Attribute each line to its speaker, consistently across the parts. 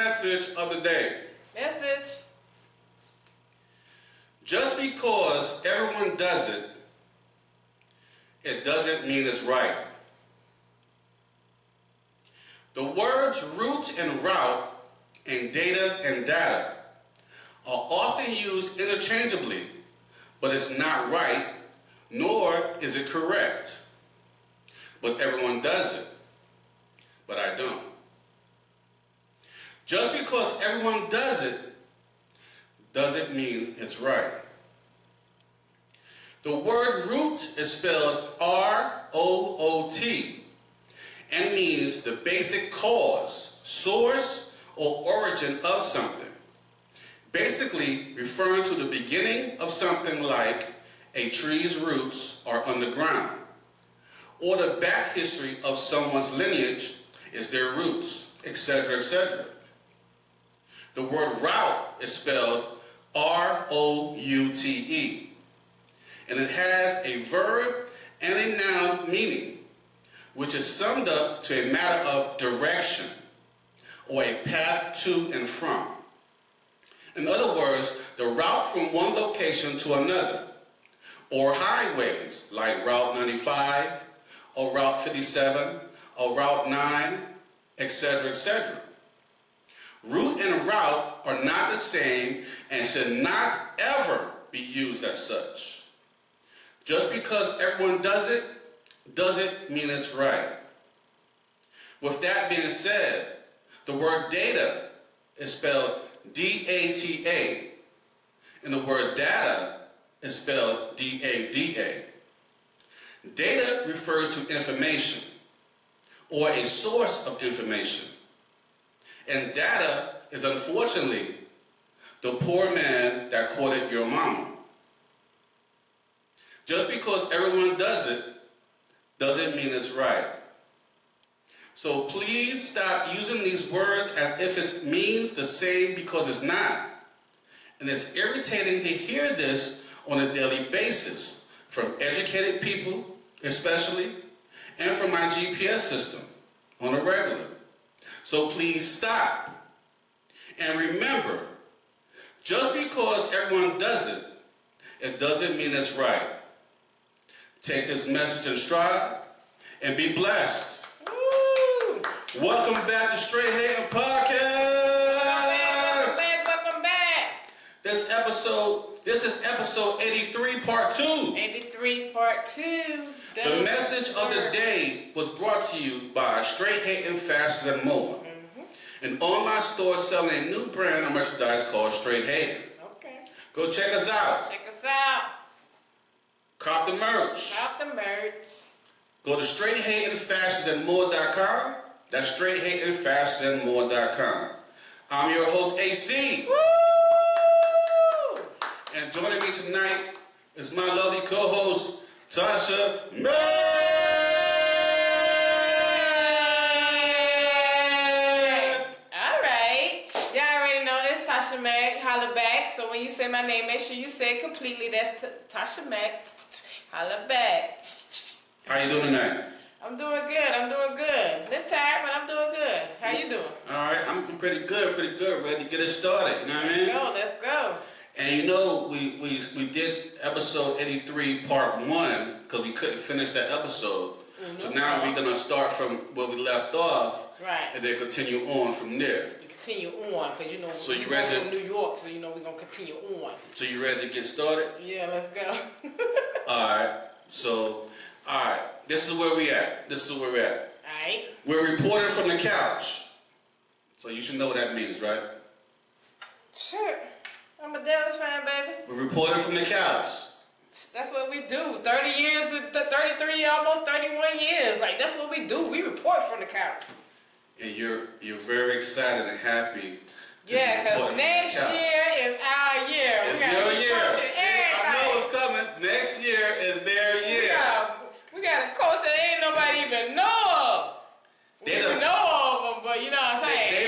Speaker 1: message of the day.
Speaker 2: Message.
Speaker 1: Just because everyone does it, it doesn't mean it's right. The words root and route and data and data are often used interchangeably, but it's not right, nor is it correct. But everyone does it, but I don't. Just because everyone does it doesn't mean it's right. The word root is spelled R-O-O-T and means the basic cause, source, or origin of something. Basically referring to the beginning of something like a tree's roots are underground, or the back history of someone's lineage is their roots, etc., etc. The word route is spelled R-O-U-T-E, and it has a verb and a noun meaning, which is summed up to a matter of direction or a path to and from. In other words, the route from one location to another, or highways like Route 95 or Route 57 or Route 9, etc., etc. Route and route are not the same and should not ever be used as such. Just because everyone does it, doesn't mean it's right. With that being said, the word data is spelled D-A-T-A, and the word data is spelled D-A-D-A. Data refers to information, or a source of information. And data is unfortunately the poor man that quoted your mama. Just because everyone does it doesn't mean it's right. So please stop using these words as if it means the same, because it's not. And it's irritating to hear this on a daily basis from educated people, especially, and from my GPS system on a regular. So please stop. And remember, just because everyone does it, it doesn't mean it's right. Take this message in stride and be blessed.
Speaker 2: Woo!
Speaker 1: Welcome back to Straight Hating Podcast.
Speaker 2: Welcome back.
Speaker 1: This is episode 83, part 2.
Speaker 2: 83, part 2.
Speaker 1: The message of the day was brought to you by Straight Hating Faster Than More. An online store selling a new brand of merchandise called Straight Hating.
Speaker 2: Okay.
Speaker 1: Go check us out.
Speaker 2: Check us out.
Speaker 1: Cop the merch.
Speaker 2: Cop the merch.
Speaker 1: Go to straighthatingfasterthanmore.com. That's straighthatingfasterthanmore.com. I'm your host, AC.
Speaker 2: Woo!
Speaker 1: And joining me tonight is my lovely co-host, Tasha May.
Speaker 2: Tasha Mac, holla back. So when you say my name, make sure you say it completely. That's Tasha Mac, holla back.
Speaker 1: How you doing tonight?
Speaker 2: I'm doing good. I'm doing good. A little tired, but I'm doing good. How you doing?
Speaker 1: All right, I'm pretty good. Ready to get it started. You know what I mean?
Speaker 2: Let's go.
Speaker 1: And you know, we did episode 83, part 1, because we couldn't finish that episode. So now we're gonna start from where we left off,
Speaker 2: right? And
Speaker 1: then continue on from there.
Speaker 2: Continue on, because you know
Speaker 1: so
Speaker 2: we're from New York, so you know we're gonna continue on.
Speaker 1: So you ready to get started?
Speaker 2: Yeah, let's go.
Speaker 1: Alright, this is where we at.
Speaker 2: Alright.
Speaker 1: We're reporting from the couch. So you should know what that means, right?
Speaker 2: Sure. I'm a Dallas fan, baby.
Speaker 1: We're reporting from the couch.
Speaker 2: That's what we do. 30 years, 33, almost 31 years. Like, that's what we do. We report from the couch.
Speaker 1: And you're very excited and happy.
Speaker 2: Yeah, because next year is our year.
Speaker 1: It's your year. I know it's coming. Next year is their year.
Speaker 2: We got a coach that ain't nobody even know of. We don't know of them, but you know what I'm saying? He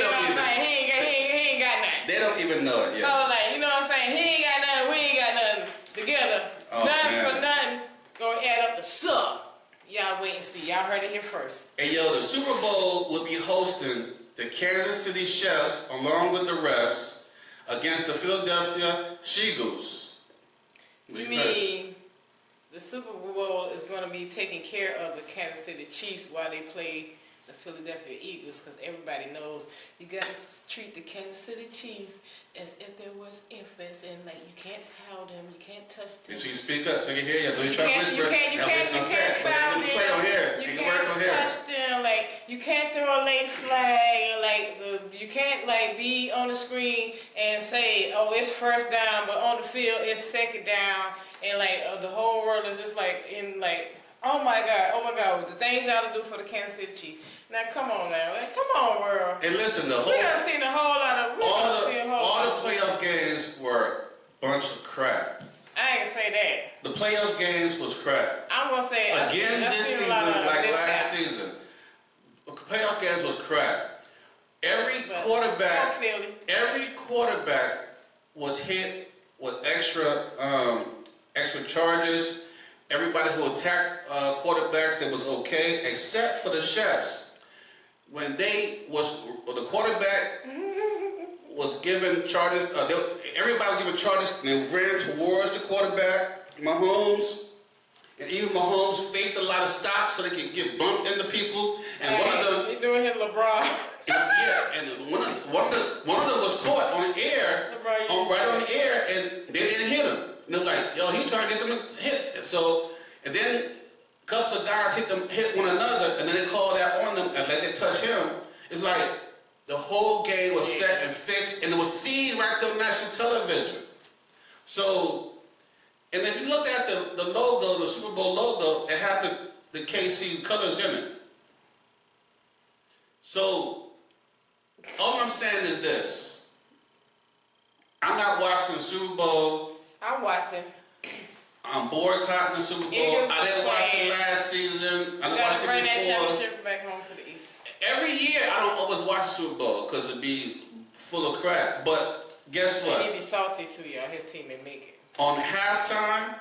Speaker 2: ain't got nothing.
Speaker 1: They don't even know it yet.
Speaker 2: So, like, you know what I'm saying? He ain't got nothing, we ain't got nothing together.
Speaker 1: Oh,
Speaker 2: nothing
Speaker 1: man.
Speaker 2: for nothing. Gonna add up to some. Y'all wait and see. Y'all heard it here first.
Speaker 1: And yo, the Super Bowl will be hosting the Kansas City Chiefs, along with the refs, against the Philadelphia Eagles.
Speaker 2: You mean the Super Bowl is going to be taking care of the Kansas City Chiefs while they play the Philadelphia Eagles? Because everybody knows you got to treat the Kansas City Chiefs as if there was infants, and like you can't foul them, you can't touch them.
Speaker 1: So you speak up so you can hear you. You try to whisper.
Speaker 2: You can't foul them.
Speaker 1: Play on here.
Speaker 2: You can't touch them. Like you can't throw a late flag. Like you can't like be on the screen and say, "Oh, it's first down," but on the field it's second down, and like the whole world is just like in like, oh my God, the things y'all do for the Kansas City Chiefs. Now come on now, like come on world.
Speaker 1: And listen, we
Speaker 2: done seen a whole lot of
Speaker 1: all the playoff games were a bunch of crap.
Speaker 2: I ain't gonna say that.
Speaker 1: The playoff games was crap.
Speaker 2: I'm gonna say
Speaker 1: again this season, like last season. The playoff games was crap. Every quarterback was hit with extra charges. Everybody who attacked quarterbacks, that was okay, except for the chefs. When the quarterback was given charges, everybody was given charges, and they ran towards the quarterback, Mahomes, and even Mahomes faked a lot of stops so they could get bumped into people. And one of them,
Speaker 2: he doing his LeBron.
Speaker 1: and one of them was caught on the air, right on the air, and they didn't hit him. And they're like, yo, he trying to get them to hit. And then a couple of guys hit one another, and then they called that on them and let them touch him. It's like the whole game was set and fixed, and it was seen right there on national television. So, and if you look at the logo, the Super Bowl logo, it had the KC colors in it. So, all I'm saying is this. I'm not watching the Super Bowl.
Speaker 2: I'm watching.
Speaker 1: I'm boycotting the Super Bowl. I didn't watch it last season. I didn't watch it before.
Speaker 2: Bring that championship back home to the East.
Speaker 1: Every year, I don't always watch the Super Bowl because it'd be full of crap. But guess what?
Speaker 2: He'd be salty too, y'all. His team may make it.
Speaker 1: On halftime,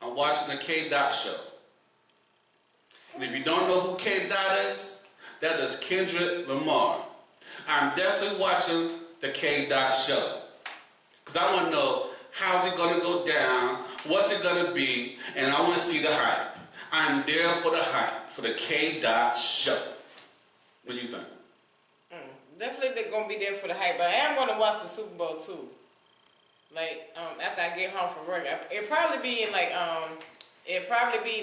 Speaker 1: I'm watching the K-Dot show. And if you don't know who K-Dot is, that is Kendrick Lamar. I'm definitely watching the K-Dot show. Because I want to know, how's it going to go down? What's it going to be? And I want to see the hype. I'm there for the hype, for the K-Dot show. What do you think?
Speaker 2: Definitely they're going to be there for the hype, but I am going to watch the Super Bowl too. Like, after I get home from work. It'll probably be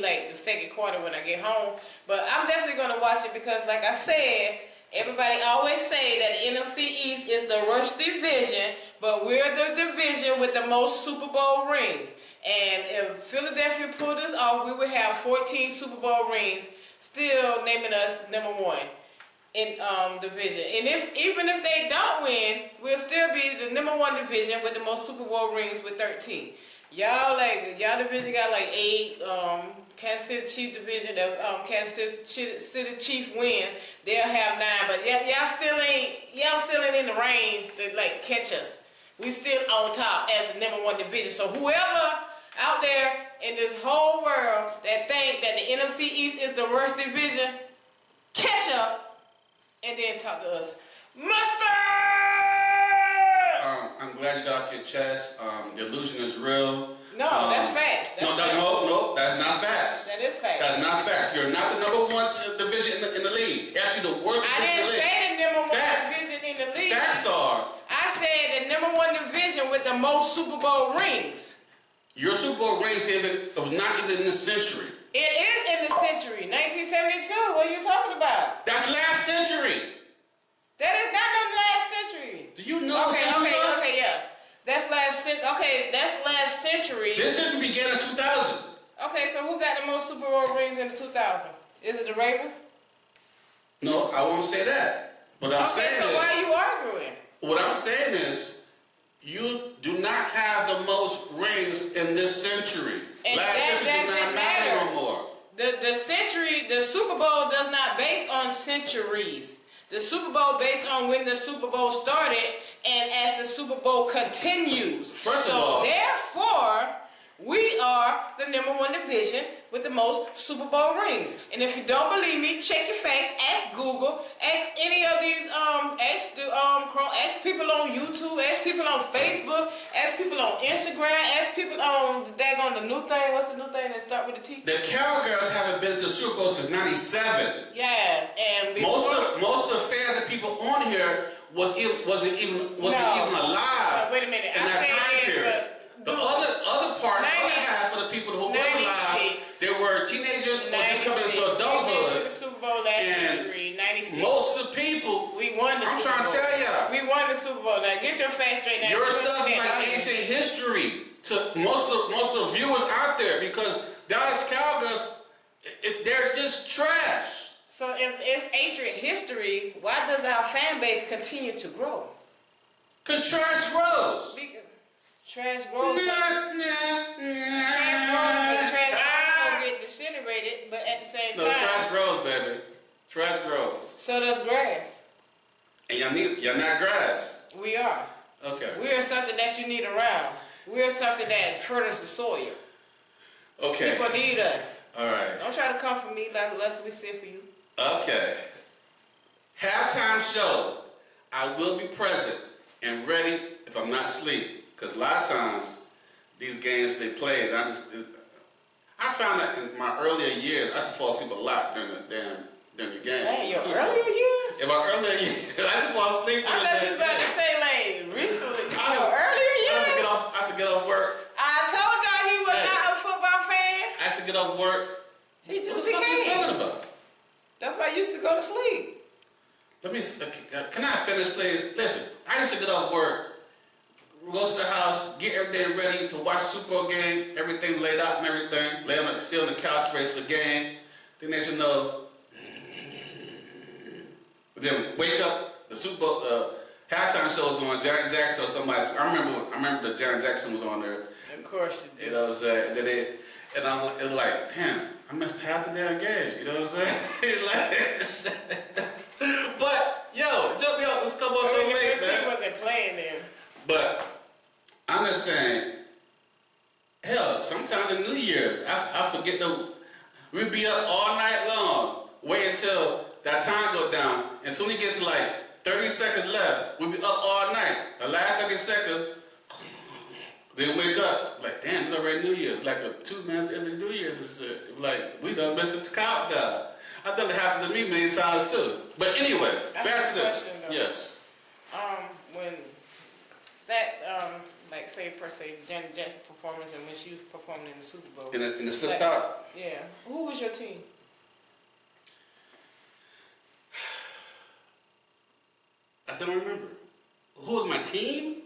Speaker 2: the second quarter when I get home. But I'm definitely going to watch it because, like I said, everybody always say that the NFC East is the worst division, but we're the division with the most Super Bowl rings. And if Philadelphia pulled us off, we would have 14 Super Bowl rings, still naming us number one in division. And even if they don't win, we'll still be the number one division with the most Super Bowl rings with 13. Y'all division got like 8. Kansas City Chief division, the Kansas City Chief win, they'll have 9. But y'all still ain't in the range to like catch us. We still on top as the number one division. So whoever out there in this whole world that think that the NFC East is the worst division, catch up and then talk to us. Mustard!
Speaker 1: I'm glad you got off your chest. The illusion is real.
Speaker 2: No, that's facts.
Speaker 1: No, that's not facts.
Speaker 2: That is facts.
Speaker 1: That's not facts. You're not the number one division in the league. Actually, the worst division in the league.
Speaker 2: I didn't say the number one division in the league.
Speaker 1: Facts are.
Speaker 2: I said the number one division with the most Super Bowl rings.
Speaker 1: Your Super Bowl rings, David, was not even in the century.
Speaker 2: It is in the century. 1972. What are you talking about?
Speaker 1: That's last century.
Speaker 2: That is not no last century.
Speaker 1: Do you know?
Speaker 2: Okay, yeah. That's last century.
Speaker 1: This century began in 2000.
Speaker 2: Okay, so who got the most Super Bowl rings in the 2000? Is it the Ravens?
Speaker 1: No, I won't say that. But I'm saying
Speaker 2: so why are you arguing?
Speaker 1: What I'm saying is, you do not have the most rings in this century.
Speaker 2: And
Speaker 1: last century does not matter no more.
Speaker 2: The Super Bowl does not base on centuries. The Super Bowl based on when the Super Bowl started and as the Super Bowl continues.
Speaker 1: First of all,
Speaker 2: therefore, We are the #1 division with the most Super Bowl rings. And if you don't believe me, check your facts. Ask Google. Ask any of these. Ask people on YouTube. Ask people on Facebook. Ask people on Instagram. Ask people on the new thing. What's the new thing that start with a T?
Speaker 1: The Cowgirls haven't been to the Super Bowl since '97.
Speaker 2: Yes, and
Speaker 1: most of the fans and people on here wasn't even alive.
Speaker 2: Wait a minute.
Speaker 1: In that time period. The other part, the other half of the people who were alive, they were teenagers or just coming into adulthood.
Speaker 2: The Super Bowl last year, 96.
Speaker 1: Most of the people,
Speaker 2: we won the Super Bowl.
Speaker 1: I'm trying to tell y'all.
Speaker 2: We won the Super Bowl. Now get your facts straight now.
Speaker 1: Your stuff is like ancient history to most of the viewers out there because Dallas Cowgirls, they're just trash.
Speaker 2: So if it's ancient history, why does our fan base continue to grow?
Speaker 1: Because trash grows.
Speaker 2: Trash grows. Trash also get disintegrated, but at the same time.
Speaker 1: No, trash grows, baby. Trash grows.
Speaker 2: So does grass.
Speaker 1: And y'all not grass.
Speaker 2: We are.
Speaker 1: Okay.
Speaker 2: We are something that you need around. We are something that furthers the soil.
Speaker 1: Okay.
Speaker 2: People need us.
Speaker 1: All right.
Speaker 2: Don't try to come for me unless we sit for you.
Speaker 1: Okay. Halftime show. I will be present and ready if I'm not asleep. Because a lot of times, these games they play, I found that in my earlier years, I used to fall asleep a lot during the game.
Speaker 2: Hey, your earlier years?
Speaker 1: In my earlier years, I used to fall asleep during the
Speaker 2: I was
Speaker 1: game.
Speaker 2: about to say, like, recently. Your earlier years?
Speaker 1: I used to get off work.
Speaker 2: I told y'all he was not a football fan.
Speaker 1: I used to get off work.
Speaker 2: He just
Speaker 1: what the fuck are you talking about?
Speaker 2: That's why I used to go to sleep.
Speaker 1: Can I finish, please? Listen, I used to get off work. Go to the house, get everything ready to watch the Super Bowl game, everything laid out and everything, sit on the couch ready for the game. Then they should know. But then wake up, the Super Bowl halftime show was on, Janet Jackson or somebody. I remember the Janet Jackson was on there.
Speaker 2: Of course you did.
Speaker 1: You know what I'm saying? And it was like, damn, I missed half the damn game. You know what I'm saying? But yo, jump me up, let's come on so late, man.
Speaker 2: He wasn't playing then.
Speaker 1: But I'm just saying, hell, sometimes in New Year's, I forget we'd be up all night long, wait until that time go down, and soon you get to like 30 seconds left, we'd be up all night. The last 30 seconds, then wake up, like, damn, it's already New Year's, like 2 minutes into New Year's and shit. Like, we done missed the countdown. I thought it happened to me many times too. But anyway, back to this.
Speaker 2: Though.
Speaker 1: Yes.
Speaker 2: When that, like say per se, Janet Jackson performance and when she was performing in the Super Bowl.
Speaker 1: In the slipped out?
Speaker 2: Yeah. Who was your team?
Speaker 1: I don't remember. Who was my team?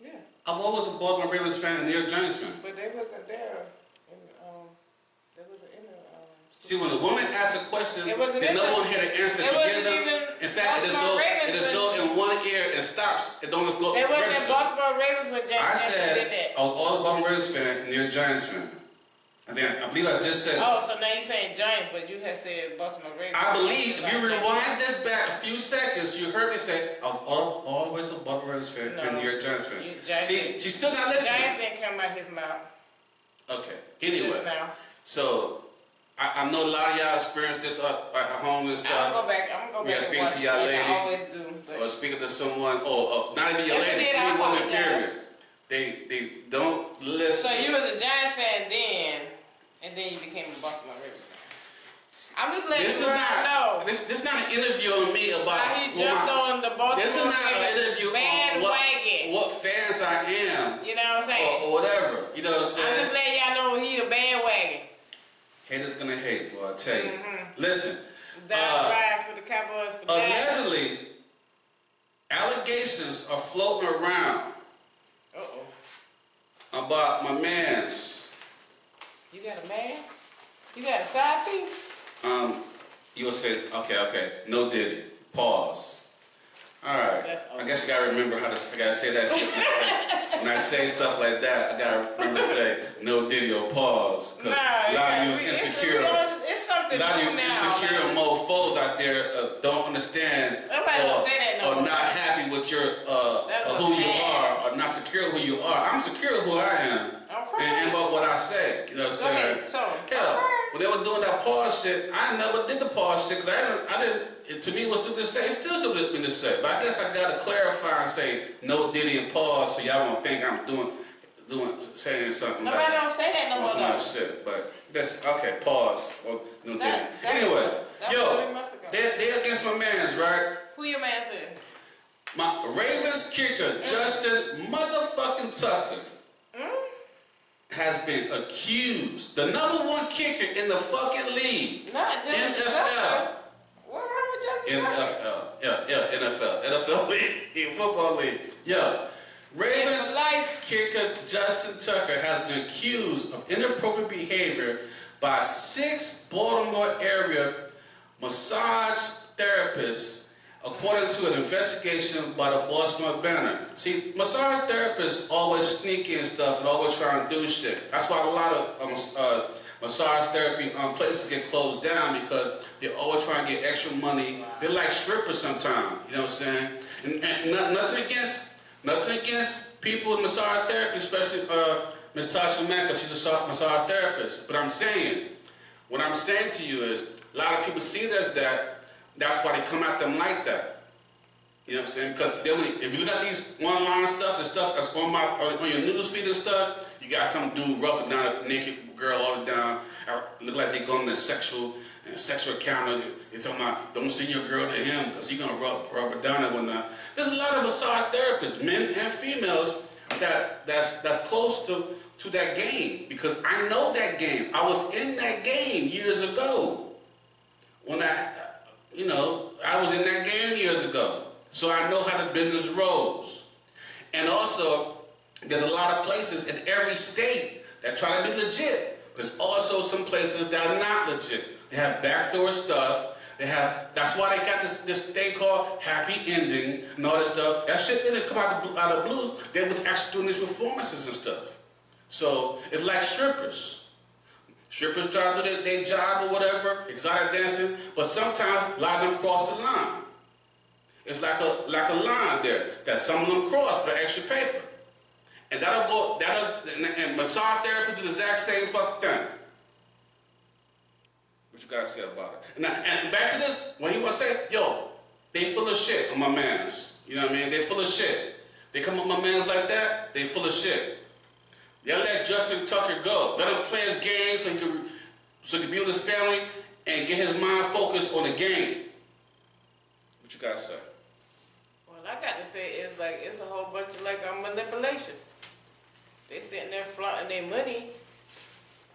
Speaker 2: Yeah.
Speaker 1: I've always a Baltimore Ravens fan and New York Giants fan.
Speaker 2: But they wasn't there. There wasn't in the.
Speaker 1: See, when a woman asks a question,
Speaker 2: no
Speaker 1: one had to answer together. In fact, it just go in one ear and stops. It don't go.
Speaker 2: They wasn't in Baltimore Ravens when Janet Jackson did that.
Speaker 1: I was all the Baltimore Ravens fan and New York Giants fan. I believe I just said.
Speaker 2: Oh, so now you're saying Giants, but you had said Baltimore Ravens.
Speaker 1: I believe if you rewind this back a few seconds, you heard me say I was always a Baltimore Ravens fan and New York Giants fan. See, she's still not listening.
Speaker 2: Giants didn't come out his mouth.
Speaker 1: Okay. Anyway, so I know a lot of y'all experience this at home and stuff.
Speaker 2: I'm gonna go back.
Speaker 1: Speaking to y'all lady.
Speaker 2: I always do.
Speaker 1: Or speaking to someone, not even your lady, any woman, period. They don't listen.
Speaker 2: So you was a Giants fan then, and then you became a Baltimore Ravens fan. I'm just letting you know.
Speaker 1: This is not an interview on me about
Speaker 2: how he jumped on the Baltimore
Speaker 1: This is not an interview on what fans I am.
Speaker 2: You know what I'm saying?
Speaker 1: Or whatever. You know what I'm saying?
Speaker 2: I'm just letting y'all know he a bandwagon.
Speaker 1: Haters gonna hate, boy, I tell you. Listen.
Speaker 2: Ride for the Cowboys for
Speaker 1: allegedly, allegations are floating around about my mans.
Speaker 2: You got a man? You got a side piece?
Speaker 1: You'll say, okay, no Diddy. Pause. All right. I guess you gotta remember how to. I gotta say that shit when I say stuff like that. I gotta remember to say no Diddy or pause. Cause a lot of you insecure.
Speaker 2: It's something
Speaker 1: a lot of you insecure mofos out there don't understand or not happy with your who you are or not secure who you are. I'm secure who I am.
Speaker 2: Of
Speaker 1: and about what I say. You know what I'm saying? Yeah. When they were doing that pause shit, I never did the pause shit because I didn't. To me, it was stupid to say. It's still stupid to say. But I guess I gotta clarify and say no Diddy and pause, so y'all won't think I'm saying something.
Speaker 2: Nobody don't say that no more.
Speaker 1: Some shit, but that's okay. Pause. Or no Diddy. Anyway, they're against my man's, right?
Speaker 2: Who your man's is?
Speaker 1: My Ravens kicker, Justin motherfucking Tucker, has been accused. The #1 kicker in the fucking league.
Speaker 2: Not Justin Tucker. What wrong with Justin Tucker?
Speaker 1: NFL. NFL league. Football league. Yeah. Ravens kicker Justin Tucker has been accused of inappropriate behavior by 6 Baltimore area massage therapists, according to an investigation by the Baltimore Banner. See, massage therapists always sneaky and stuff and always trying to do shit. That's why a lot of massage therapy places get closed down, because they're always trying to get extra money. They're like strippers sometimes, you know what I'm saying? And nothing against people with massage therapy, especially Ms. Tasha Mann, because she's a massage therapist. But what I'm saying to you is, a lot of people see that's why they come at them like that. You know what I'm saying? Because if you look at these online stuff, the stuff that's on your news feed and stuff, you got some dude rubbing down a naked girl all the down. Look like they going to a sexual encounter. They're talking about, don't send your girl to him because he's going to rub her down and whatnot. There's a lot of massage therapists, men and females, that's close to that game, because I know that game. I was in that game years ago. When I was in that game years ago. So I know how the business rolls. And also, there's a lot of places in every state that try to be legit. There's also some places that are not legit. They have backdoor stuff. That's why they got this thing called happy ending and all this stuff. That shit didn't come out of the blue. They was actually doing these performances and stuff. So it's like strippers. Strippers try to do their job or whatever, exotic dancing, but sometimes a lot of them cross the line. It's like a line there that some of them cross for extra paper. And and massage therapists do the exact same fucking thing. What you gotta say about it? And back to this, when he was say, yo, they full of shit on my mans. You know what I mean? They full of shit. They come on my mans like that, they full of shit. Y'all let Justin Tucker go. Let him play his game so he can be with his family and get his mind focused on the game. What you gotta say?
Speaker 2: Well, I got to say is it's a whole bunch of manipulations. They sitting there flaunting their money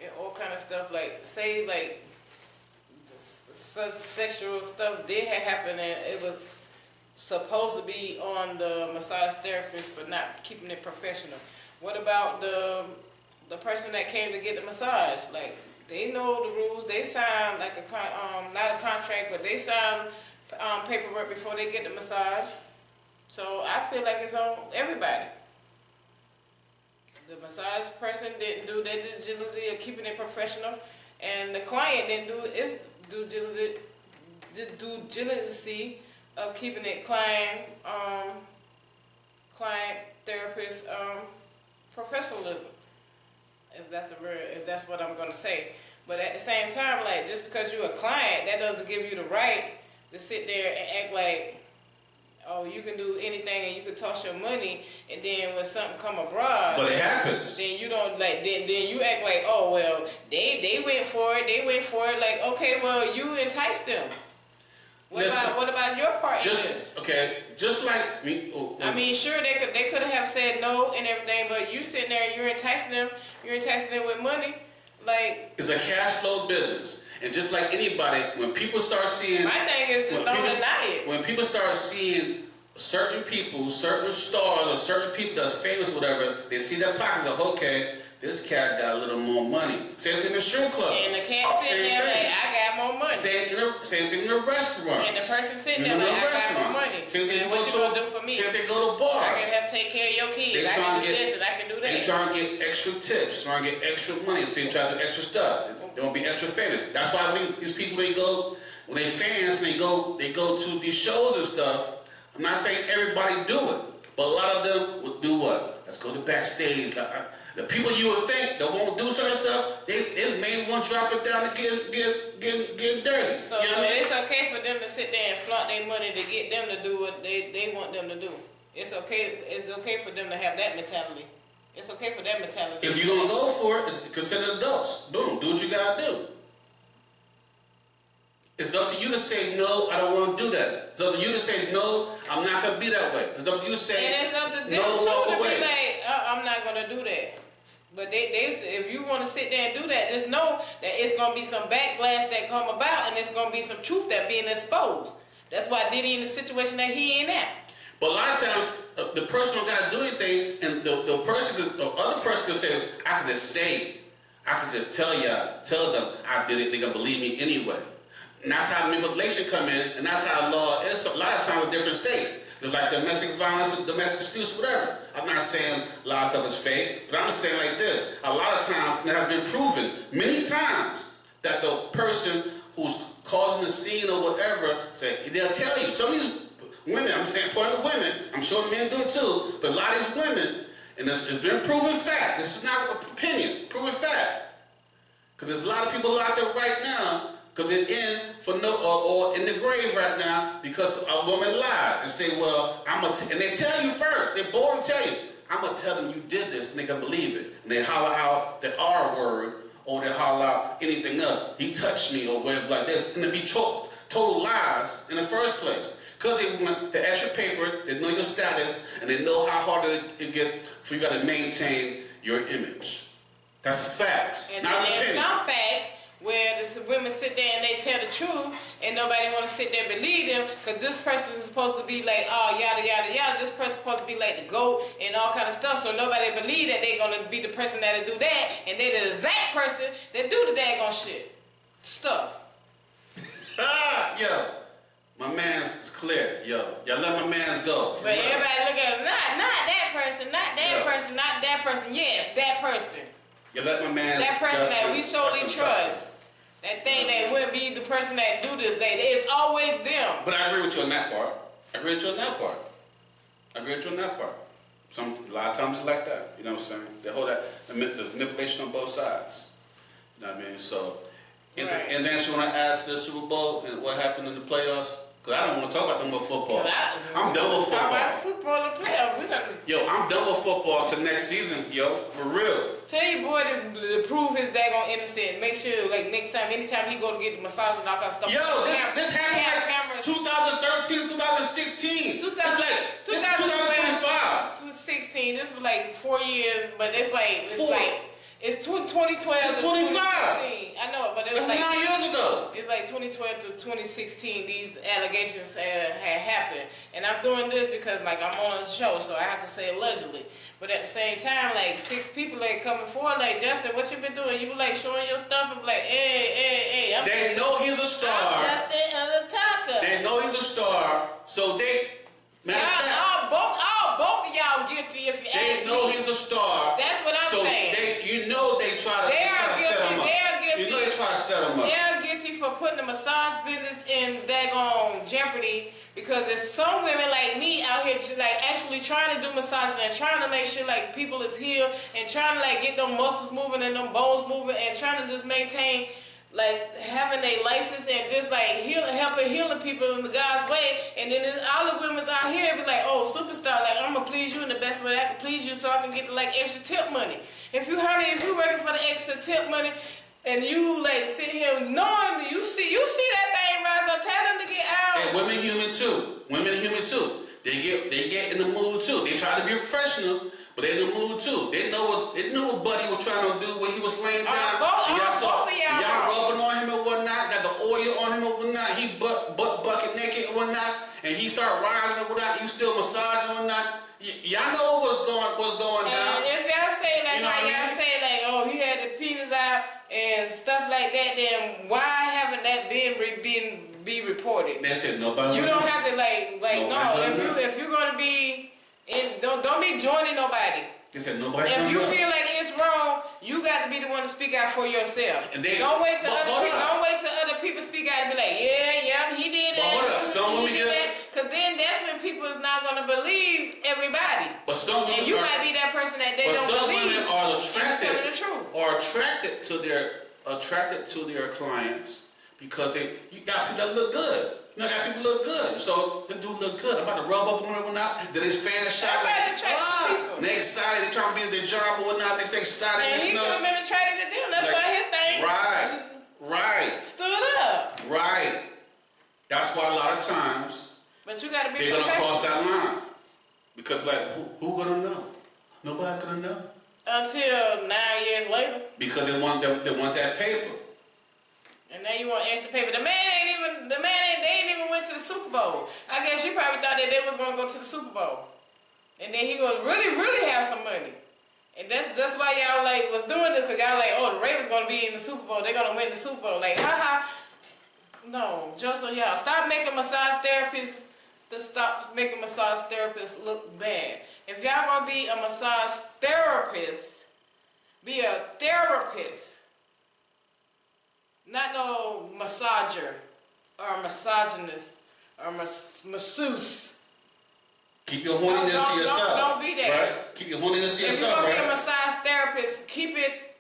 Speaker 2: and all kind of stuff. Say the sexual stuff did happen, and it was supposed to be on the massage therapist for not keeping it professional. What about the person that came to get the massage? They know the rules. They signed not a contract, but they signed paperwork before they get the massage. So I feel like it's on everybody. The massage person didn't do their due diligence of keeping it professional, and the client didn't do its due diligence of keeping it client therapist professionalism. If that's what I'm gonna say. But at the same time, just because you're a client, that doesn't give you the right to sit there and act like, oh, you can do anything and you can toss your money, and then when something come abroad,
Speaker 1: but it happens.
Speaker 2: Then you don't then you act like, oh well, they went for it. Okay, well, you enticed them. What about your part in this?
Speaker 1: Okay, just like me.
Speaker 2: I mean, sure, they could have said no and everything, but you sitting there, you're enticing them with money,
Speaker 1: It's a cash flow business, and just like anybody, when people start seeing,
Speaker 2: my thing is just don't deny it.
Speaker 1: When people start seeing certain people, certain stars, or certain people that's famous, or whatever, they see that pocket, go, okay, this cat got a little more money. Same thing in the strip club.
Speaker 2: And the cat sitting there I got more money.
Speaker 1: Same thing in the restaurant.
Speaker 2: And the person sitting there I got more money.
Speaker 1: Same thing
Speaker 2: what you gonna do for me?
Speaker 1: Same thing go to bars.
Speaker 2: I can help take care of your kids. I can do this and I can do that.
Speaker 1: They trying to get extra tips, trying to get extra money, so they try to do extra stuff. They want to be extra famous. That's why these people, when they fans, they go to these shows and stuff. I'm not saying everybody do it, But a lot of them will do what? Let's go to backstage. The people you would think that won't do certain stuff, they may want to drop it down and get dirty.
Speaker 2: So,
Speaker 1: you know what I mean?
Speaker 2: It's okay for them to sit there and flaunt their money to get them to do what they want them to do. It's okay for them to have that mentality. It's okay for that mentality.
Speaker 1: If you're going to go for it, it's considered adults. Boom, do what you got to do. It's up to you to say, no, I don't want to do that. It's up to you to say, no, I'm not going to be that way. It's up to you to say,
Speaker 2: and it's up to them
Speaker 1: no, walk
Speaker 2: to
Speaker 1: away.
Speaker 2: be like, I'm not going to do that. But if you want to sit there and do that, just know that it's going to be some backlash that come about, and it's going to be some truth that being exposed. That's why Diddy in the situation that he in at.
Speaker 1: But a lot of times, the person don't got to do anything, and the other person could say, I could just say it. I could just tell them I did it. They're going to believe me anyway. And that's how manipulation come in, and that's how law is. A lot of times with different states. There's like domestic violence, domestic abuse, whatever. I'm not saying a lot of stuff is fake, but I'm just saying like this. A lot of times, and it has been proven many times, that the person who's causing the scene or whatever, they'll tell you. Some of these women, I'm saying, point of women, I'm sure men do it too, but a lot of these women, and it's been proven fact. This is not an opinion, proven fact. Because there's a lot of people out there right now, because they're in for or in the grave right now because a woman lied and say, well, and they tell you first, they're bold to tell you, I'm going to tell them you did this, and they're going to believe it. And they holler out the R word, or they holler out anything else. He touched me, or whatever like this, and it be total lies in the first place. Because they want the extra paper, they know your status, and they know how hard it get for you got to maintain your image. That's facts,
Speaker 2: and
Speaker 1: not an opinion.
Speaker 2: Some facts where the women sit there and they tell the truth, and nobody want to sit there and believe them, because this person is supposed to be like, oh, yada, yada, yada. This person is supposed to be like the GOAT and all kind of stuff, so nobody believe that they're going to be the person that'll do that, and they're the exact person that do the daggone shit. Stuff.
Speaker 1: Yo, my man's is clear. Yo, y'all let my man's go.
Speaker 2: But everybody look at him, not that person, not that person, not that person. Yes, that person.
Speaker 1: You let my man.
Speaker 2: That person that we solely trust. That thing that wouldn't be the person that do this thing. It's always them.
Speaker 1: But I agree with you on that part. A lot of times it's like that. You know what I'm saying? They hold that the manipulation on both sides. You know what I mean? So, and then you want to add to the Super Bowl and what happened in the playoffs? Because I don't want to talk about no more football. I'm done with football.
Speaker 2: Talk about Super Bowl and playoffs.
Speaker 1: Yo, I'm done with football till next season, yo, for real.
Speaker 2: Tell your boy to prove his daggone innocent. Make sure, like, next time, anytime he go to get the massage and all that stuff.
Speaker 1: Yo, this happened like 2013, 2016. It's like, this is 2025.
Speaker 2: 2016, this was like 4 years, but it's 2012
Speaker 1: It's 25.
Speaker 2: to 2016. I know, but it was
Speaker 1: That's
Speaker 2: like
Speaker 1: 9 years ago.
Speaker 2: It's like 2012 to 2016. These allegations had happened, and I'm doing this because like I'm on a show, so I have to say allegedly. But at the same time, like 6 people like coming forward, like Justin, what you been doing? You were like showing your stuff and like, hey.
Speaker 1: They know he's a star.
Speaker 2: I'm Justin the Talker.
Speaker 1: They know he's a star, so they.
Speaker 2: Both of y'all guilty if you ask me.
Speaker 1: They know he's a star.
Speaker 2: That's what I'm saying.
Speaker 1: So they try to set him up.
Speaker 2: They are guilty.
Speaker 1: You know they try to set him up.
Speaker 2: They are guilty for putting the massage business in daggone jeopardy because there's some women like me out here like actually trying to do massages and trying to make sure like people is healed and trying to like get them muscles moving and them bones moving and trying to just maintain like having a license and just like helping healing people in the God's way, and then there's all the women's out here be like, oh, superstar, like I'm gonna please you in the best way I can please you, so I can get the like extra tip money. If you working for the extra tip money, and you like sit here knowing you see that thing rise up, tell them to get out.
Speaker 1: And women human too. They get in the mood too. They try to be professional. But they in the mood too. They know what Buddy was trying to do when he was laying down. Y'all rubbing on him and whatnot, got the oil on him and whatnot. He bucket naked and whatnot, and he started rising and whatnot. You still massaging and whatnot. Y'all know what's going down.
Speaker 2: And if y'all say like,
Speaker 1: you know
Speaker 2: y'all say like, oh, he had the penis out and stuff like that, then why haven't that been reported?
Speaker 1: They said nobody.
Speaker 2: You don't have to like no. If you're gonna be don't be joining nobody.
Speaker 1: They said nobody.
Speaker 2: If you feel like it's wrong, you got to be the one to speak out for yourself.
Speaker 1: And
Speaker 2: don't wait till other people speak out and be like, yeah, he did that.
Speaker 1: But hold up, some women
Speaker 2: Because then that's when people is not gonna believe everybody.
Speaker 1: But some women
Speaker 2: and you might be that person that they don't believe.
Speaker 1: But some women are attracted to their clients because you got people that look good. You know, got people look good. So the dude look good. I'm about to rub up on him or not. Then his fans shot like, and they excited. They trying to be at their job or whatnot. They excited.
Speaker 2: And he could have been attracted to them. That's why his thing stood up.
Speaker 1: Right. That's why a lot of times
Speaker 2: but you gotta be
Speaker 1: they're gonna cross that line. Because like who gonna know? Nobody's gonna know.
Speaker 2: Until 9 years later.
Speaker 1: Because they want that paper.
Speaker 2: And now you want extra paper. They ain't even went to the Super Bowl. I guess you probably thought that they was gonna go to the Super Bowl. And then he gonna really, really have some money. And that's why y'all like was doing this, because y'all like, oh, the Ravens gonna be in the Super Bowl, they're gonna win the Super Bowl. Like, haha. No, Joseph, y'all stop making massage therapists look bad. If y'all gonna be a massage therapist, be a therapist. Not no massager or misogynist or masseuse.
Speaker 1: Keep your horniness to yourself.
Speaker 2: Don't be that.
Speaker 1: Right? Keep your horniness to yourself.
Speaker 2: If you're gonna be a massage therapist, keep it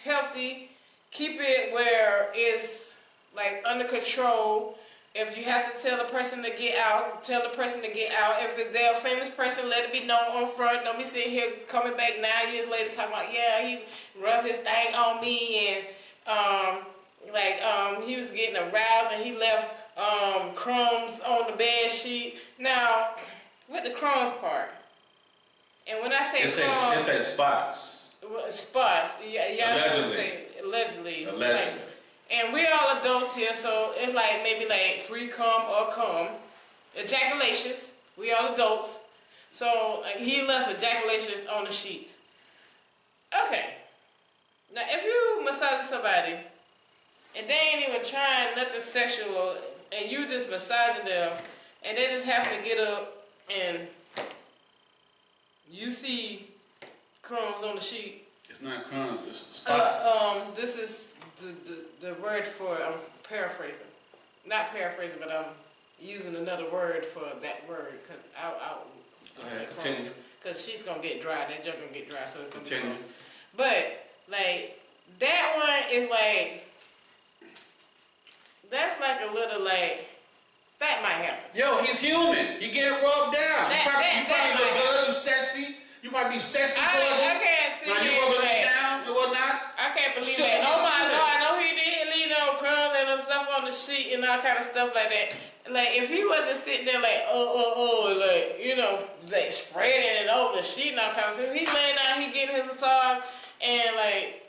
Speaker 2: healthy. Keep it where it's like under control. If you have to tell the person to get out, tell the person to get out. If they're a famous person, let it be known on front. Don't be sitting here coming back 9 years later talking about, yeah, he rubbed his thing on me and he was getting aroused and he left crumbs on the bed sheet. Now, with the crumbs part, and when I say
Speaker 1: crumbs, it says spots.
Speaker 2: Spots, allegedly. And we're all adults here, so it's like maybe like pre-cum or cum, ejaculations. We all adults, so he left ejaculations on the sheets. Okay. Now, if you massage somebody and they ain't even trying nothing sexual, and you just massaging them, and they just happen to get up and you see crumbs on the sheet.
Speaker 1: It's not crumbs, it's spots.
Speaker 2: This is the word for, I'm paraphrasing. Not paraphrasing, but I'm using another word for that word, because I'll
Speaker 1: continue.
Speaker 2: Because she's going to get dry, that junk going to get dry, so it's going to
Speaker 1: continue.
Speaker 2: But, like, that one is like, that's like a little like, that might happen.
Speaker 1: Yo, he's human. You get rubbed down. You probably look good, you sexy. You might be sexy, gorgeous.
Speaker 2: I can't see
Speaker 1: now, you rubbing me down and whatnot.
Speaker 2: I can't believe that. Oh my God, no, he didn't leave no crumbs and stuff on the sheet and all kind of stuff like that. Like, if he wasn't sitting there like, like, you know, like spreading it over the sheet and all kind of stuff. He's laying down, he getting his massage, and like,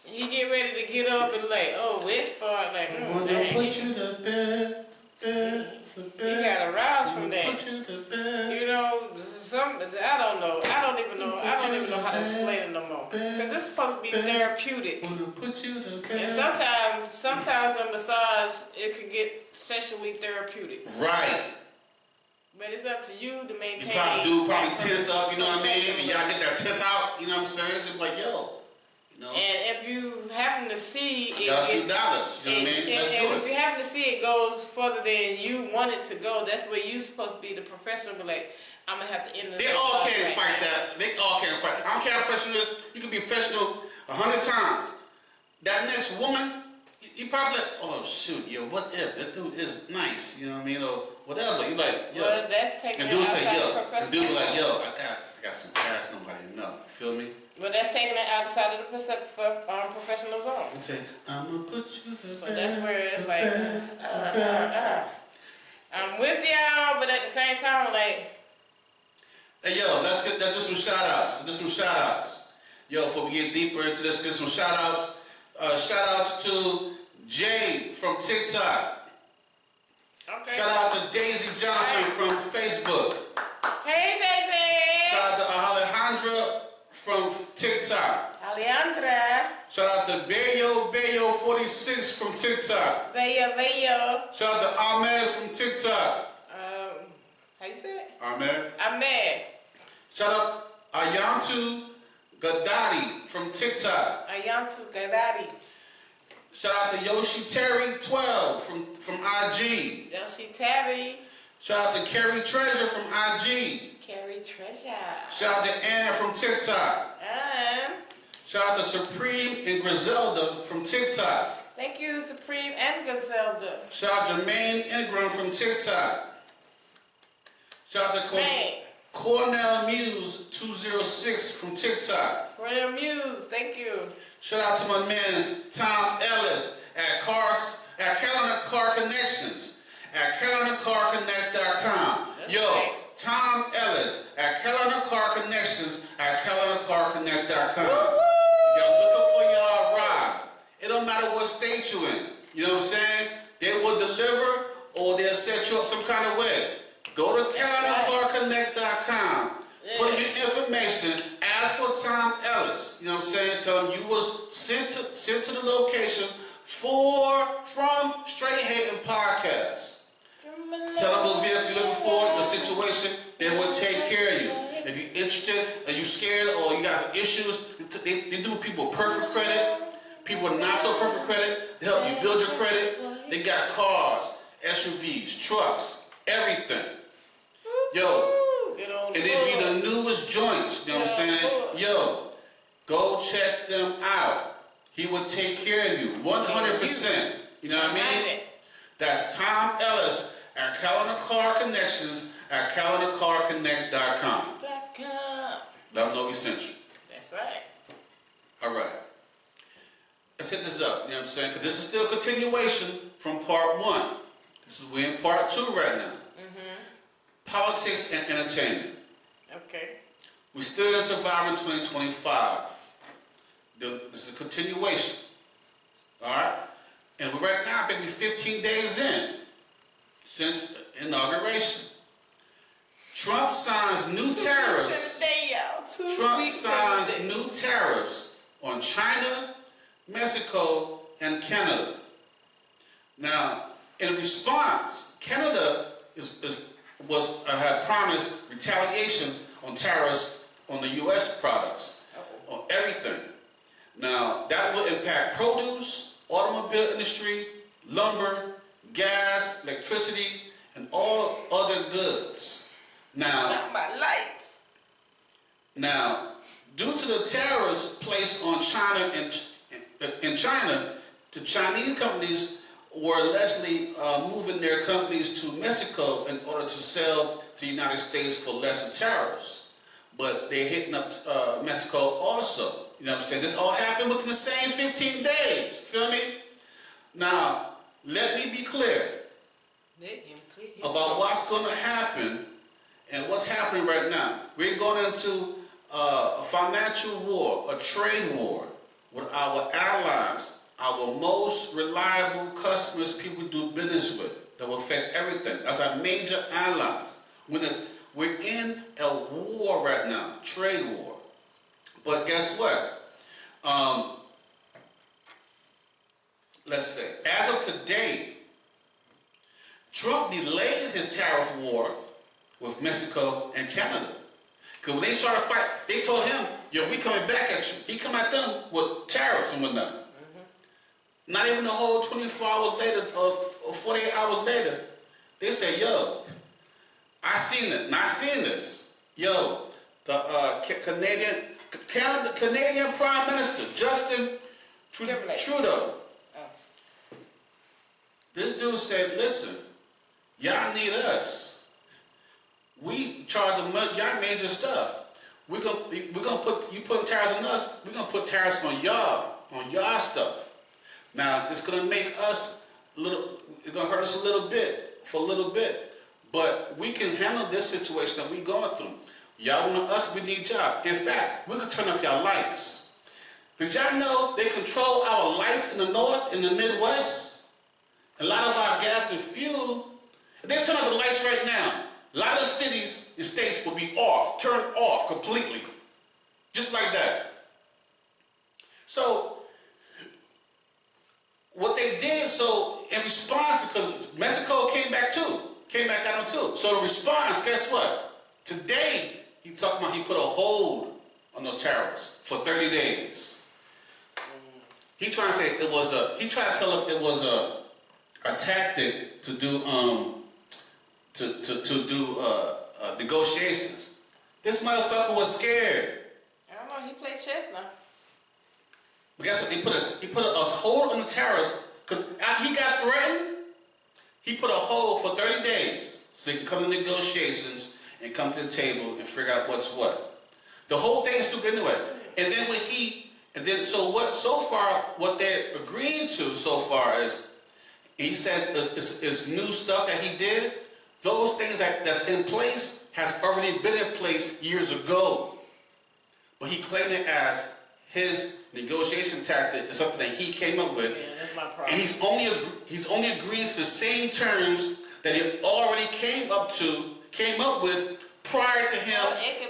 Speaker 2: he get ready to get up and like, oh, wet spot, like,
Speaker 1: dang. Put you to bed.
Speaker 2: He got aroused from that. You know, I don't know. I don't even know how to explain it no more. Because this is supposed to be therapeutic. And sometimes a massage, it could get sexually therapeutic.
Speaker 1: Right.
Speaker 2: But it's up to you to maintain.
Speaker 1: You probably tense up, you know what I mean? And y'all get that tense out, you know what I'm saying? So like, yo. No.
Speaker 2: And if you happen to see it,
Speaker 1: got a few dollars, you know what I mean?
Speaker 2: And if you happen to see it goes further than you want it to go, that's where you supposed to be the professional. Be like, I'm gonna have to end this.
Speaker 1: They all can't fight that. They all can't fight. I don't care how professional it is. You can be professional 100 times. That next woman, you probably like, oh shoot, yo, what if that dude is nice? You know what I mean? Or whatever. You like, yo.
Speaker 2: Well, that's taking
Speaker 1: it outside the professional. The dude be like, yo, I got some cash nobody know. You feel me?
Speaker 2: Well, that's taking it outside of the professional zone.
Speaker 1: You say, I'm gonna put you to
Speaker 2: so that's where it's like, I'm with y'all, but at the same time, I'm like.
Speaker 1: Hey, yo, let's do some shout outs. Yo, before we get deeper into this, get some shout outs. Shout outs to Jay from TikTok.
Speaker 2: Okay.
Speaker 1: Shout out to Daisy Johnson from Facebook.
Speaker 2: Hey, Daisy.
Speaker 1: Shout out to Alejandra from TikTok.
Speaker 2: Alejandra.
Speaker 1: Shout out to Bayo 46 from TikTok.
Speaker 2: Bayo.
Speaker 1: Shout out to Ahmed from TikTok.
Speaker 2: How you say it?
Speaker 1: Ahmed. Shout out Ayantu Gadadi from TikTok.
Speaker 2: Ayantu Gadadi.
Speaker 1: Shout out to Yoshi Terry 12 from IG.
Speaker 2: Yoshi Terry.
Speaker 1: Shout out to Carrie Treasure from IG.
Speaker 2: Dirty Treasure.
Speaker 1: Shout out to Ann from TikTok.
Speaker 2: And
Speaker 1: Shout out to Supreme and Griselda from TikTok.
Speaker 2: thank you, Supreme and Griselda.
Speaker 1: Shout out to Jermaine Ingram from TikTok. Shout out to Cornell Muse 206 from TikTok.
Speaker 2: Cornell Muse, thank you.
Speaker 1: Shout out to my man Tom Ellis at Calendar Car Connections at CalendarCarConnect.com. Yo,
Speaker 2: right.
Speaker 1: Tom Ellis at Calendar Car Connections at CalendarCarConnect.com.
Speaker 2: Woo-hoo!
Speaker 1: Y'all looking for y'all ride. It don't matter what state you in. You know what I'm saying? They will deliver or they'll set you up some kind of way. Go to CalendarCarConnect.com. Put in your information. Ask for Tom Ellis. You know what I'm saying? Tell him you was sent to the location from Straight Hating Podcast. Tell them what vehicle you're looking for, your situation. They will take care of you. If you're interested and you're scared or you got issues, they do people with perfect credit, people with not so perfect credit. They help you build your credit. They got cars, SUVs, trucks, everything. Yo, and they be the newest joints. You know what I'm saying? Yo, go check them out. He will take care of you 100%. You know what I mean? That's Tom Ellis at Calendar Car Connections at CalendarCarConnect.com. Let them know we sent you.
Speaker 2: That's right.
Speaker 1: All right. Let's hit this up. You know what I'm saying? Because this is still a continuation from part 1. We're in part 2 right now. Politics and entertainment.
Speaker 2: Okay.
Speaker 1: We still in Survivor 2025. This is a continuation. All right? And we're right now, maybe 15 days in since inauguration. Trump signs new tariffs. Trump signs new tariffs on China, Mexico, and Canada. Now, in response, Canada had promised retaliation on tariffs on the U.S. products, on everything. Now, that will impact produce, automobile industry, lumber, gas, electricity, and all other goods. Now,
Speaker 2: not my life.
Speaker 1: Now, due to the tariffs placed on China in China, the Chinese companies were allegedly moving their companies to Mexico in order to sell to the United States for lesser tariffs. But they're hitting up Mexico also. You know what I'm saying? This all happened within the same 15 days. Feel me? Now, let me be clear about what's going to happen and what's happening right now. We're going into a financial war, a trade war with our allies, our most reliable customers, people do business with, that will affect everything. That's our major allies. We're in a war right now, trade war. But guess what? Let's say, as of today, Trump delayed his tariff war with Mexico and Canada. Because when they started fight, they told him, yo, we coming back at you. He come at them with tariffs and whatnot. Not even a whole 24 hours later or 48 hours later, they say, yo, I seen it, and I seen this. Yo, the Canadian Prime Minister, Justin Trudeau. This dude said, listen, y'all need us. We charge them y'all major stuff. We're gonna put you putting tariffs on us, we're gonna put tariffs on y'all stuff. Now it's gonna make us it's gonna hurt us a little bit for a little bit. But we can handle this situation that we're going through. Y'all want us, we need y'all. In fact, we can turn off y'all lights. Did y'all know they control our lights in the north, in the Midwest? A lot of our gas and fuel, if they turn off the lights right now, a lot of cities and states will be off, turned off completely. Just like that. So, what they did, so in response, because Mexico came back at them too. So in response, guess what? Today, he talking about he put a hold on those tariffs for 30 days. He trying to say it was he tried to tell them it was a tactic to do negotiations. This motherfucker was scared.
Speaker 2: I don't know. He played chess now.
Speaker 1: But guess what? He put a hold on the tariffs because after he got threatened, he put a hold for 30 days so they can come to negotiations and come to the table and figure out what's what. The whole thing is stupid anyway. And then so far what they agreed to so far is, he said it's new stuff that he did. Those things that's in place has already been in place years ago. But he claimed it as his negotiation tactic is something that he came up with.
Speaker 2: Yeah, that's my problem.
Speaker 1: And he's only agreeing to the same terms that he already came up with prior to him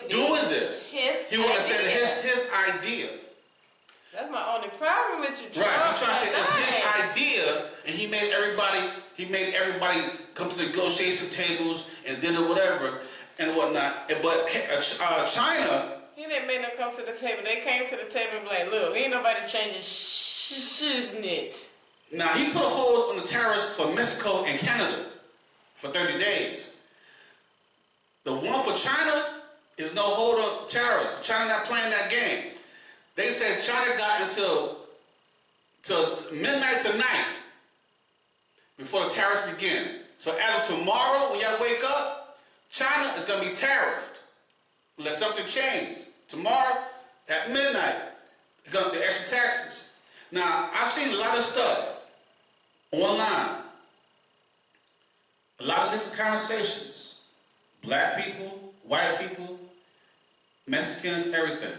Speaker 1: doing this. He would have said his idea.
Speaker 2: That's my only problem with you,
Speaker 1: Right, you're trying to say it's his idea, and he made everybody come to negotiation tables and did it whatever and whatnot. But China.
Speaker 2: He didn't make them come to the table. They came to the table and be like, look, ain't nobody changing shiznit.
Speaker 1: Now, he put a hold on the tariffs for Mexico and Canada for 30 days. The one for China is no hold on tariffs. China not playing that game. They said China got until midnight tonight before the tariffs begin. So as of tomorrow, when y'all wake up, China is going to be tariffed unless something changes. Tomorrow at midnight, it's going to be extra taxes. Now, I've seen a lot of stuff online, a lot of different conversations. Black people, white people, Mexicans, everything.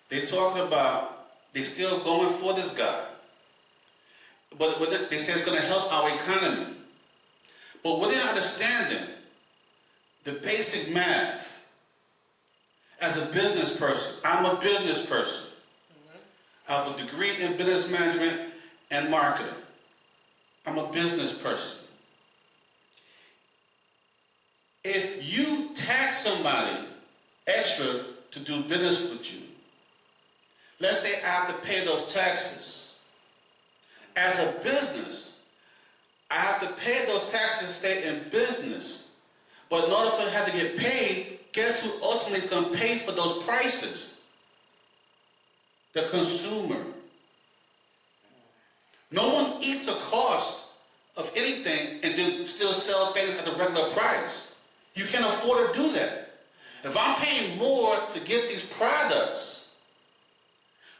Speaker 1: They're talking about they're still going for this guy. But they say it's going to help our economy. But what they're not understanding, the basic math. As a business person, I'm a business person. I have a degree in business management and marketing. I'm a business person. If you tax somebody extra to do business with you, let's say I have to pay those taxes. As a business, I have to pay those taxes to stay in business. But in order for them to have to get paid, guess who ultimately is going to pay for those prices? The consumer. No one eats a cost of anything and then still sell things at the regular price. You can't afford to do that. If I'm paying more to get these products,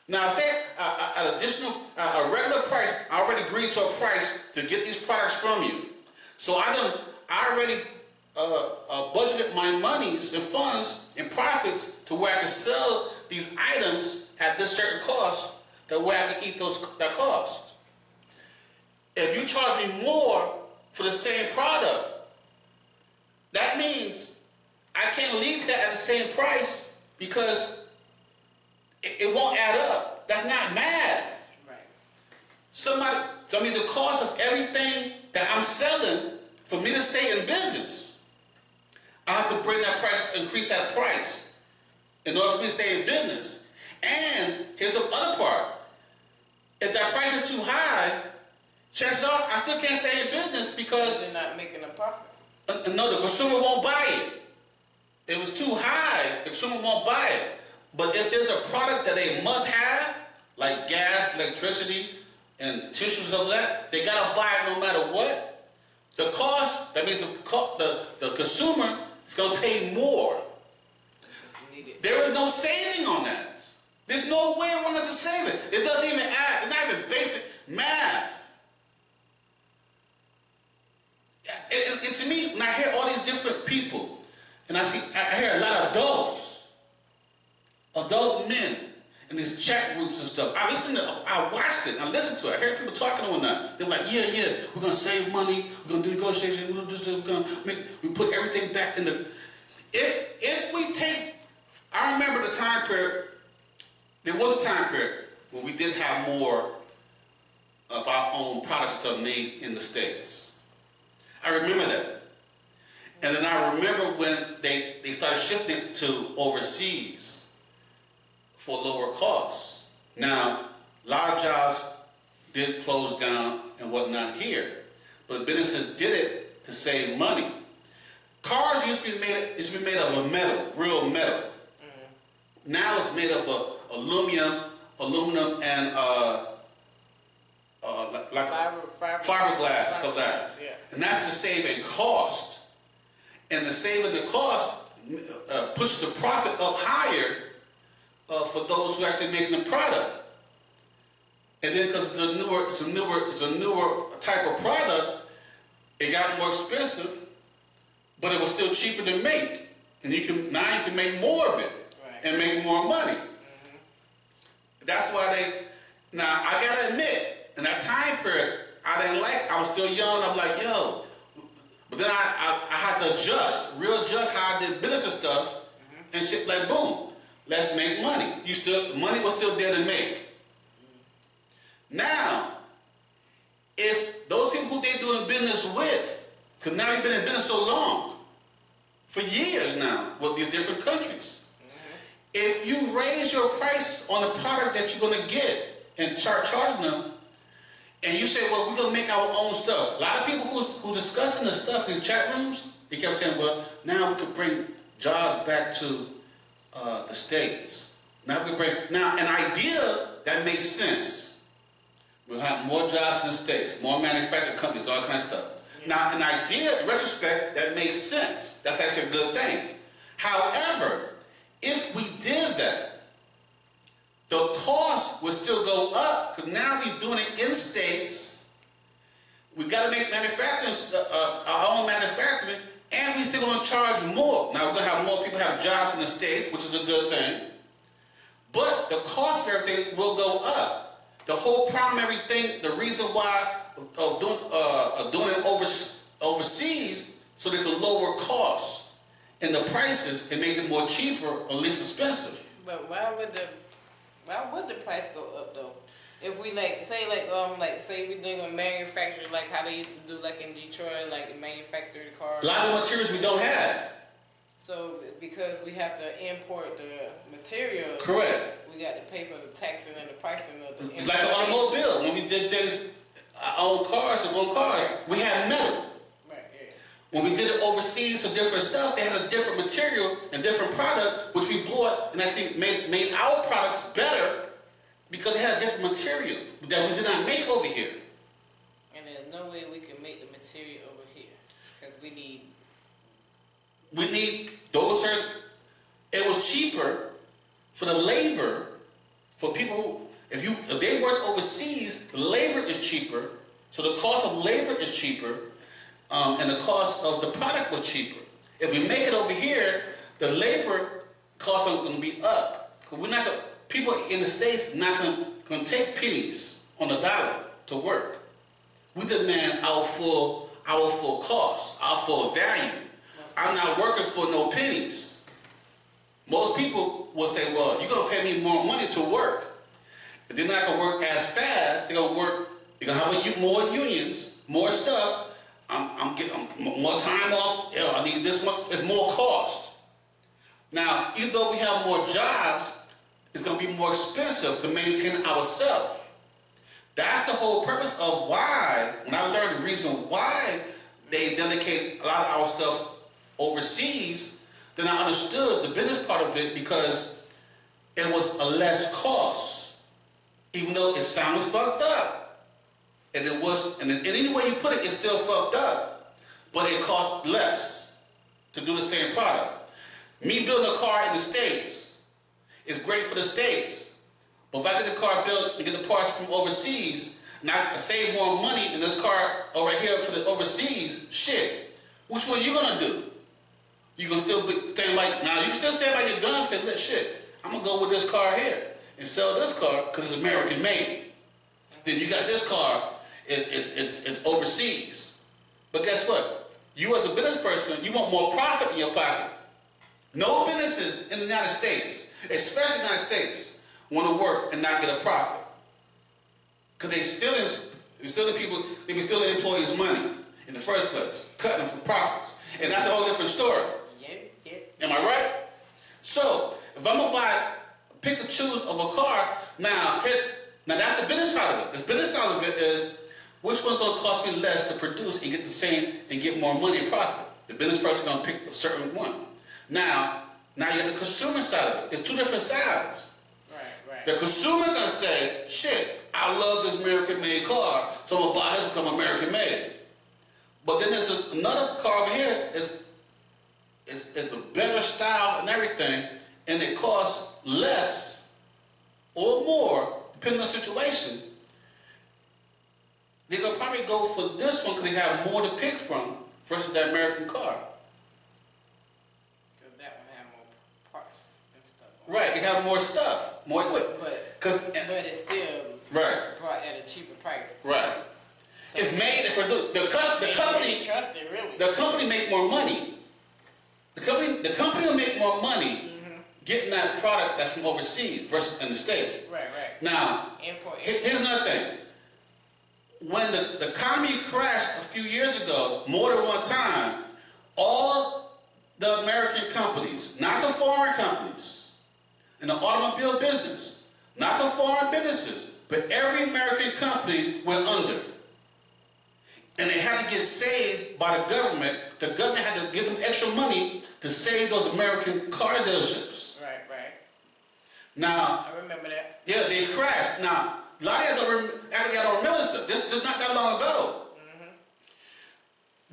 Speaker 1: now say an additional, a regular price, I already agreed to a price to get these products from you. So I already budgeted my monies and funds and profits to where I can sell these items at this certain cost, that way I can eat that cost. If you charge me more for the same product, that means I can't leave that at the same price because it won't add up. That's not math. Right. The cost of everything that I'm selling for me to stay in business, I have to bring that price, increase that price in order for me to stay in business. And here's the other part. If that price is too high, chances are I still can't stay in business because
Speaker 2: they're not making a profit.
Speaker 1: No, the consumer won't buy it. If it was too high, the consumer won't buy it. But if there's a product that they must have, like gas, electricity, and tissues of that, they gotta buy it no matter what. The cost, that means the consumer is gonna pay more. There is no saving on that. There's no way around us to save it. It doesn't even add. It's not even basic math. And to me, when I hear all these different people, and I hear a lot of adult men in these chat groups and stuff. I watched it, I listened to it, I heard people talking and whatnot. They're like, yeah, we're gonna save money, we're gonna do negotiations, we put everything back in the. If we take, I remember the time period. There was a time period when we did have more of our own products and stuff made in the States. I remember that. And then I remember when they started shifting to overseas for lower costs. Now, a lot of jobs did close down and whatnot here, but businesses did it to save money. Cars used to be made of a metal, real metal. Now it's made of aluminum, and like fiberglass, stuff like that.
Speaker 2: Yeah.
Speaker 1: And that's to save in cost. And the saving the cost pushes the profit up higher for those who are actually making the product. And then because it's a newer type of product, it got more expensive, but it was still cheaper to make. And now you can make more of it, right, and make more money. That's why now I gotta admit, in that time period, I was still young, I'm like, yo, but then I had to adjust how I did business and stuff, and shit, like, boom, let's make money. Money was still there to make. Now, if those people who they're doing business with, because now you've been in business so long, for years now, with these different countries, if you raise your price on the product that you're going to get and start charging them, and you say, well, we're going to make our own stuff. A lot of people who discussing this stuff in the chat rooms, they kept saying, well, now we could bring jobs back to the States. Now an idea that makes sense. We'll have more jobs in the States, more manufacturing companies, all kinds of stuff. Now, an idea, in retrospect, that makes sense. That's actually a good thing. However, if we did that, the cost would still go up, because now we're doing it in States. We got to make manufacturing, our own manufacturing, and we're still going to charge more. Now, we're going to have more people have jobs in the States, which is a good thing. But the cost of everything will go up. The whole primary thing, the reason why doing it overseas, so they can lower costs and the prices and make it more cheaper or less expensive.
Speaker 2: But why would the price go up though? If we say we're doing a manufacturer like how they used to do like in Detroit, like manufactured cars.
Speaker 1: A lot of materials we don't have.
Speaker 2: So because we have to import the material,
Speaker 1: correct,
Speaker 2: we got to pay for the taxing and the pricing of the import.
Speaker 1: Like the automobile, when we did things, our own cars, we had metal.
Speaker 2: Right, yeah.
Speaker 1: When we did it overseas or different stuff, they had a different material and different product, which we bought and actually made our products better because they had a different material that we did not make over here.
Speaker 2: And there's no way we can make the material over here because we need those it was cheaper for the labor, for people, if they work overseas, the labor is cheaper, so the cost of labor is cheaper, and the cost of the product was cheaper. If we make it over here, the labor costs are going to be up. Because people in the States not going to take pennies on the dollar to work. We demand our full cost, our full value. I'm not working for no pennies. Most people will say, well, you're going to pay me more money to work. They're not going to work as fast. They're going to have more unions, more stuff. I'm getting more time off. I need this much. It's more cost. Now, even though we have more jobs, it's going to be more expensive to maintain ourselves. That's the whole purpose of why, when I learned the reason why they dedicate a lot of our stuff overseas, then I understood the business part of it because it was a less cost, even though it sounds fucked up. And any way you put it, it's still fucked up. But it costs less to do the same product. Me building a car in the States is great for the States. But if I get the car built and get the parts from overseas, and I save more money in this car over here for the overseas, shit, which one you gonna do? You gonna still stand like, now you can still stand by your gun and say, look, shit, I'm gonna go with this car here and sell this car because it's American made. Then you got this car, it's overseas. But guess what? You as a business person, you want more profit in your pocket. No businesses in the United States, especially the United States, want to work and not get a profit. Because they stealing people, they be stealing employees' money in the first place, cutting them for profits. And that's a whole different story. Am I right? So, if I'm going to pick and choose of a car, now that's the business side of it. The business side of it is, which one's going to cost me less to produce and get the same and get more money and profit?
Speaker 1: The business person gonna pick a certain one. Now you have the consumer side of it. It's two different sides.
Speaker 2: Right.
Speaker 1: The consumer gonna say, shit, I love this American-made car, so I'm gonna buy this because I'm American-made. But then there's another car over here. It's a better style and everything, and it costs less or more, depending on the situation. They're gonna probably go for this one because they have more to pick from versus that American car.
Speaker 2: Because that one had more parts and stuff.
Speaker 1: Right, it have more stuff, more equipment.
Speaker 2: But it's still brought at a cheaper price.
Speaker 1: Right. So it's made to produce. The company
Speaker 2: trust it, really.
Speaker 1: The company make more money. The company will make more money getting that product that's from overseas versus in the States.
Speaker 2: Right.
Speaker 1: Now, here's another thing. When the economy crashed a few years ago, more than one time, all the American companies, not the foreign companies, in the automobile business, not the foreign businesses, but every American company went under. And they had to get saved by the government. The government had to give them extra money to save those American car dealerships.
Speaker 2: Right.
Speaker 1: Now,
Speaker 2: I remember that.
Speaker 1: Yeah, they crashed. Now, a lot of y'all don't remember stuff. This is not that long ago.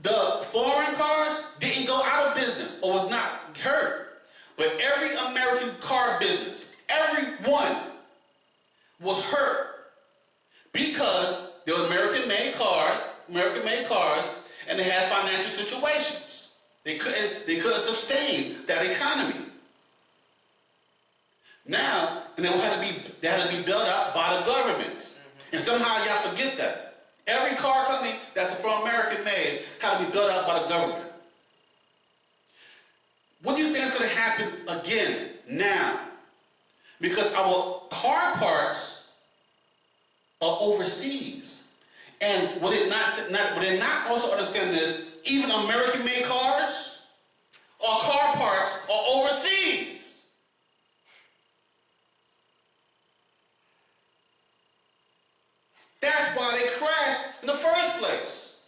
Speaker 1: The foreign cars didn't go out of business or was not hurt. But every American car business, every one was hurt because they were American-made cars, and they had financial situations. They couldn't sustain that economy. Now, and they had to be built up by the government. And somehow y'all forget that. Every car company that's from American-made had to be built up by the government. What do you think is going to happen again now? Because our car parts are overseas. And would it not also understand this, even American-made cars or car parts are overseas? That's why they crashed in the first place.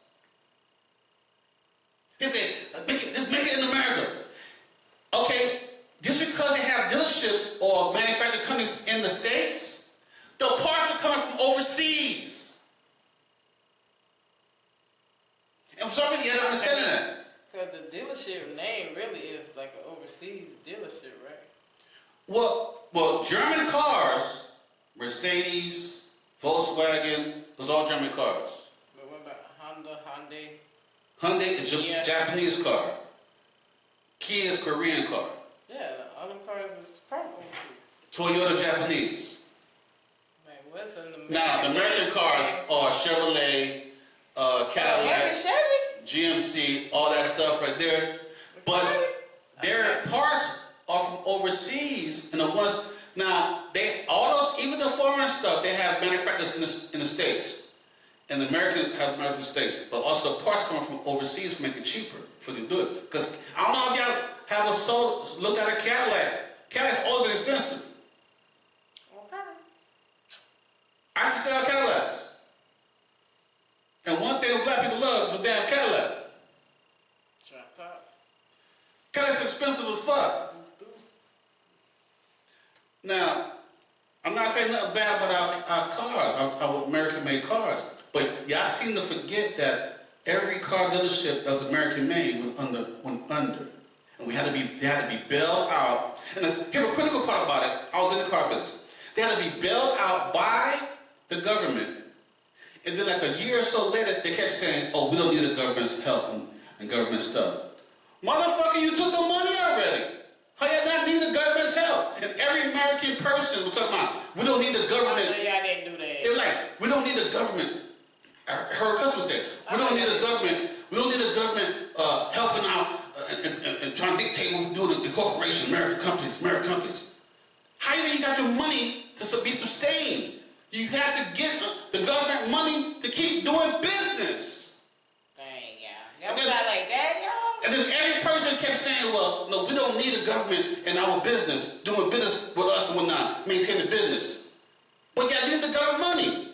Speaker 1: He said, let's make it in America. Okay, just because they have dealerships or manufacturing companies in the States, the parts are coming from overseas. And for some reason, you're not understanding that.
Speaker 2: So the dealership name really is like an overseas dealership, right?
Speaker 1: Well, German cars, Mercedes, Volkswagen, those are all German cars.
Speaker 2: But what about Hyundai?
Speaker 1: Hyundai is a Japanese car. Kia is Korean car.
Speaker 2: Yeah, all them cars is from overseas.
Speaker 1: Toyota Japanese.
Speaker 2: Like, what's in the
Speaker 1: Now, the American cars are Chevrolet, Cadillac, GMC, all that stuff right there. But their parts are from overseas, and the ones now even the foreign stuff they have manufacturers in the States, and the Americans have manufacturers in the States, but also the parts coming from overseas to make it cheaper for them to do it. Because I don't know if y'all have looked at a Cadillac. Cadillac's older than expensive.
Speaker 2: Okay.
Speaker 1: I used to sell Cadillacs. And one thing black people love is a damn Cadillac.
Speaker 2: Drop top.
Speaker 1: Cadillac's expensive as fuck. Now, I'm not saying nothing bad about our cars, our American-made cars, but y'all seem to forget that every car dealership that was American-made went under. And they had to be bailed out. And the hypocritical part about it, I was in the car business. They had to be bailed out by the government. And then like a year or so later, they kept saying, oh, we don't need the government's help and government stuff. Motherfucker, you took the money already. How y'all not need the government's help? And every American person was talking about, we don't need the government.
Speaker 2: Yeah, I didn't do that.
Speaker 1: It's like, we don't need the government. I heard a customer say, we don't need the government helping out and trying to dictate what we do in corporations, American companies. How you got your money to be sustained? You have to get the government money to keep doing business.
Speaker 2: Dang, yeah. That was not like that, y'all.
Speaker 1: And then every person kept saying, well, no, we don't need the government in our business, doing business with us and whatnot, maintain the business. But y'all need the government money.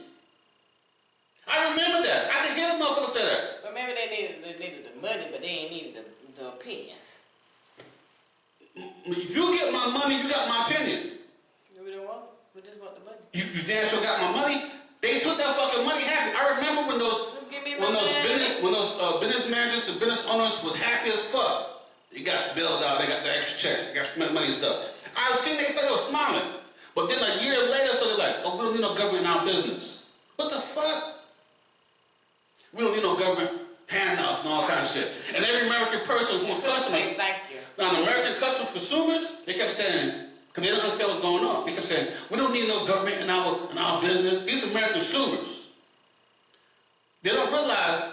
Speaker 1: I remember that. I could hear the motherfucker say that.
Speaker 2: But maybe they needed the money, but they ain't needed the opinions.
Speaker 1: If you get my money, you got my opinion.
Speaker 2: We don't want. We just want the money.
Speaker 1: You damn sure got my money. They took that fucking money happy. I remember when those business managers and business owners was happy as fuck. They got billed out. They got the extra checks. They got money and stuff. I was seeing they were smiling. But then a year later, so they're like, oh, we don't need no government in our business. What the fuck? We don't need no government handouts and all kind of shit. And every American person who was customers,
Speaker 2: thank you.
Speaker 1: now the American customers, consumers, they kept saying, because they didn't understand what's going on. They kept saying, we don't need no government in our business. These are American consumers. They don't realize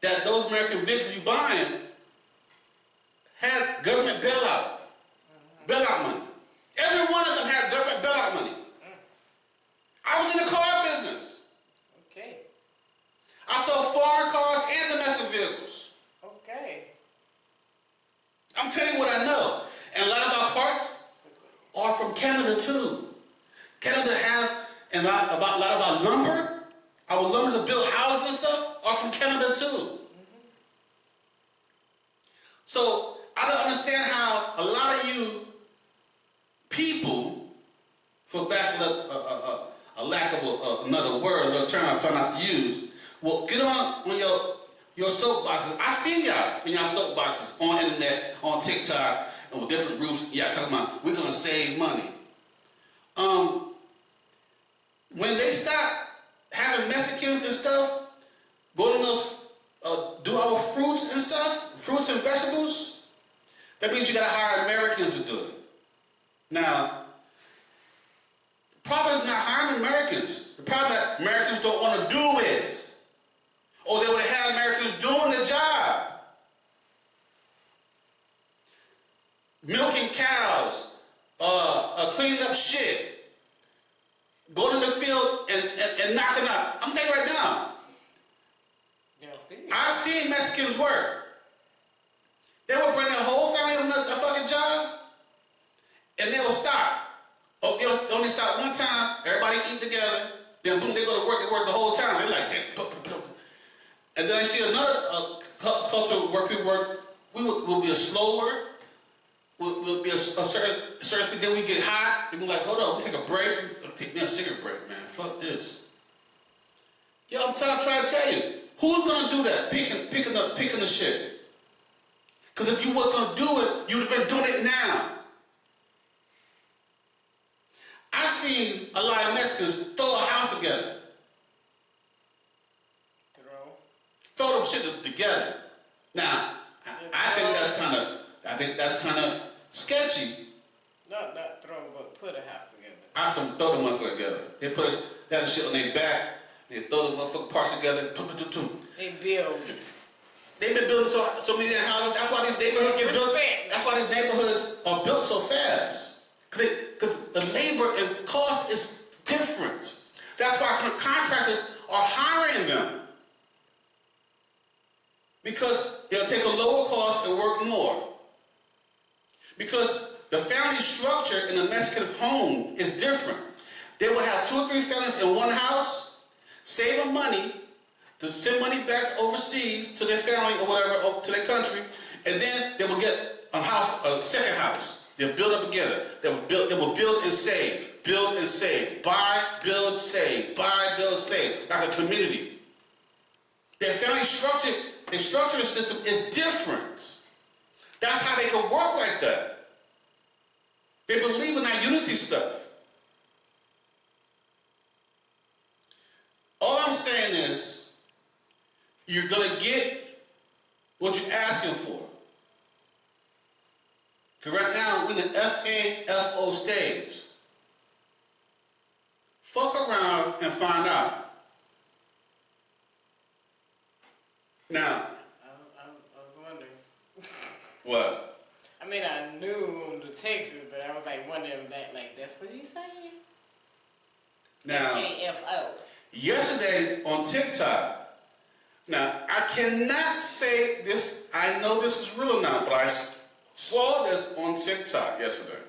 Speaker 1: that those American vehicles you buying had government bailout money. Every one of them had government bailout money. I was in the car business.
Speaker 2: Okay.
Speaker 1: I sold foreign cars and domestic vehicles.
Speaker 2: Okay.
Speaker 1: I'm telling you what I know. And a lot of our parts are from Canada too. Canada have, and a lot of our lumber to build houses and stuff are from Canada too. Mm-hmm. So I don't understand how a lot of you people, for a lack of another word, a term I'm trying not to use, will get on your soapboxes. I seen y'all in y'all soapboxes on the internet, on TikTok, and with different groups. Yeah, talking about we're gonna save money. When they stop having Mexicans and stuff, go to those do our fruits and stuff, fruits and vegetables, that means you gotta hire Americans to do it. Now, the problem is not hiring Americans. The problem is that Americans don't want to do it. Or they would have Americans doing the job. Milking cows, cleaning up shit, going to the field and knocking up. I'm telling you right now, I've seen Mexicans work. They will bring their whole family on the fucking job, and they will stop. Oh, they only stop one time, everybody eat together, then boom, they go to work, they work the whole time. They're like, and then I see another culture where people work, we'll be a slower, we'll be a certain speed, then we get hot, and we're like, hold up, we take a break, take me a cigarette break, man, fuck this. Yo, I'm trying to tell you, who's gonna do that, picking the shit? Because if you was gonna do it, you'd have been doing it now. I've seen a lot of Mexicans throw a house together. Throw them shit together. Now, I think that's kind of sketchy.
Speaker 2: Not throw, but put a house together.
Speaker 1: I some throw the motherfucker together. They put that shit on their back. They throw the motherfucking parts together.
Speaker 2: They build.
Speaker 1: They've been building so many houses. That's why these neighborhoods get built. That's why these neighborhoods are built so fast. Because the labor and cost is different. That's why contractors are hiring them. Because they'll take a lower cost and work more. Because the family structure in a Mexican home is different. They will have 2 or 3 families in one house, saving money, to send money back overseas to their family or whatever, or to their country, and then they will get a second house. They'll build up together. They will build and save, buy, build, save, buy, build, save, like a community. Their family structure, their structural system is different. That's how they can work like that. They believe in that unity stuff. All I'm saying is, you're going to get what you're asking for. Because right now, we're in the FAFO stage. Fuck around and find out. Now.
Speaker 2: I was wondering.
Speaker 1: What?
Speaker 2: I mean, I knew the Texas, but I was like wondering that's what he's saying?
Speaker 1: Now.
Speaker 2: FAFO.
Speaker 1: Yesterday on TikTok, now I cannot say this, I know this is real now, but I saw this on TikTok yesterday.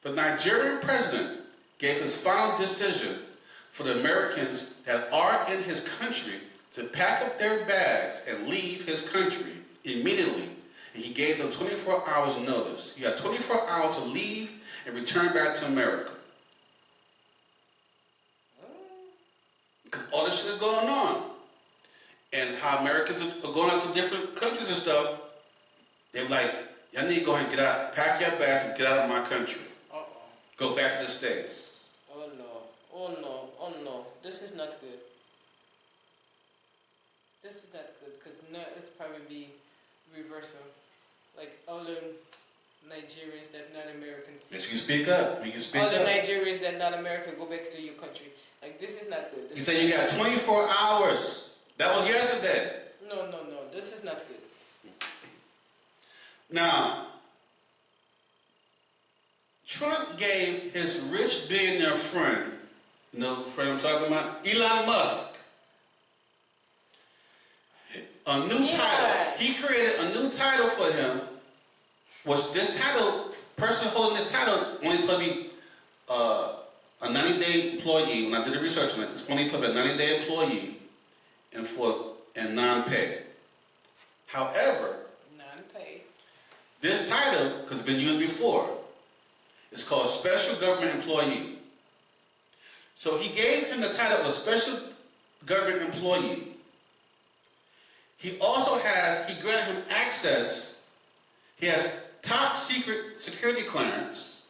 Speaker 1: The Nigerian president gave his final decision for the Americans that are in his country to pack up their bags and leave his country immediately and he gave them 24 hours notice. You had 24 hours to leave and return back to America. Because all this shit is going on. And how Americans are going out to different countries and stuff, they're like, y'all need to go ahead and get out, pack your bags and get out of my country. Go back to the States.
Speaker 2: Oh no, oh no, oh no. This is not good. This is not good, because now it's probably be reversal. Like all the Nigerians that not American.
Speaker 1: Yes, you speak up. You can speak up.
Speaker 2: All the Nigerians that not American go back to your country. Like this is not good.
Speaker 1: You say you got 24 hours. That was yesterday.
Speaker 2: No, this is not good.
Speaker 1: Now, Trump gave his rich billionaire friend, you know the friend I'm talking about? Elon Musk, a new title. He created a new title for him, which this title, person holding the title, only probably a 90-day employee. When I did the research on it, it's only probably a 90-day employee and non-pay. However,
Speaker 2: non-pay.
Speaker 1: This title, because it's been used before, it's called Special Government Employee. So he gave him the title of Special Government Employee. He also he granted him access. He has top secret security clearance.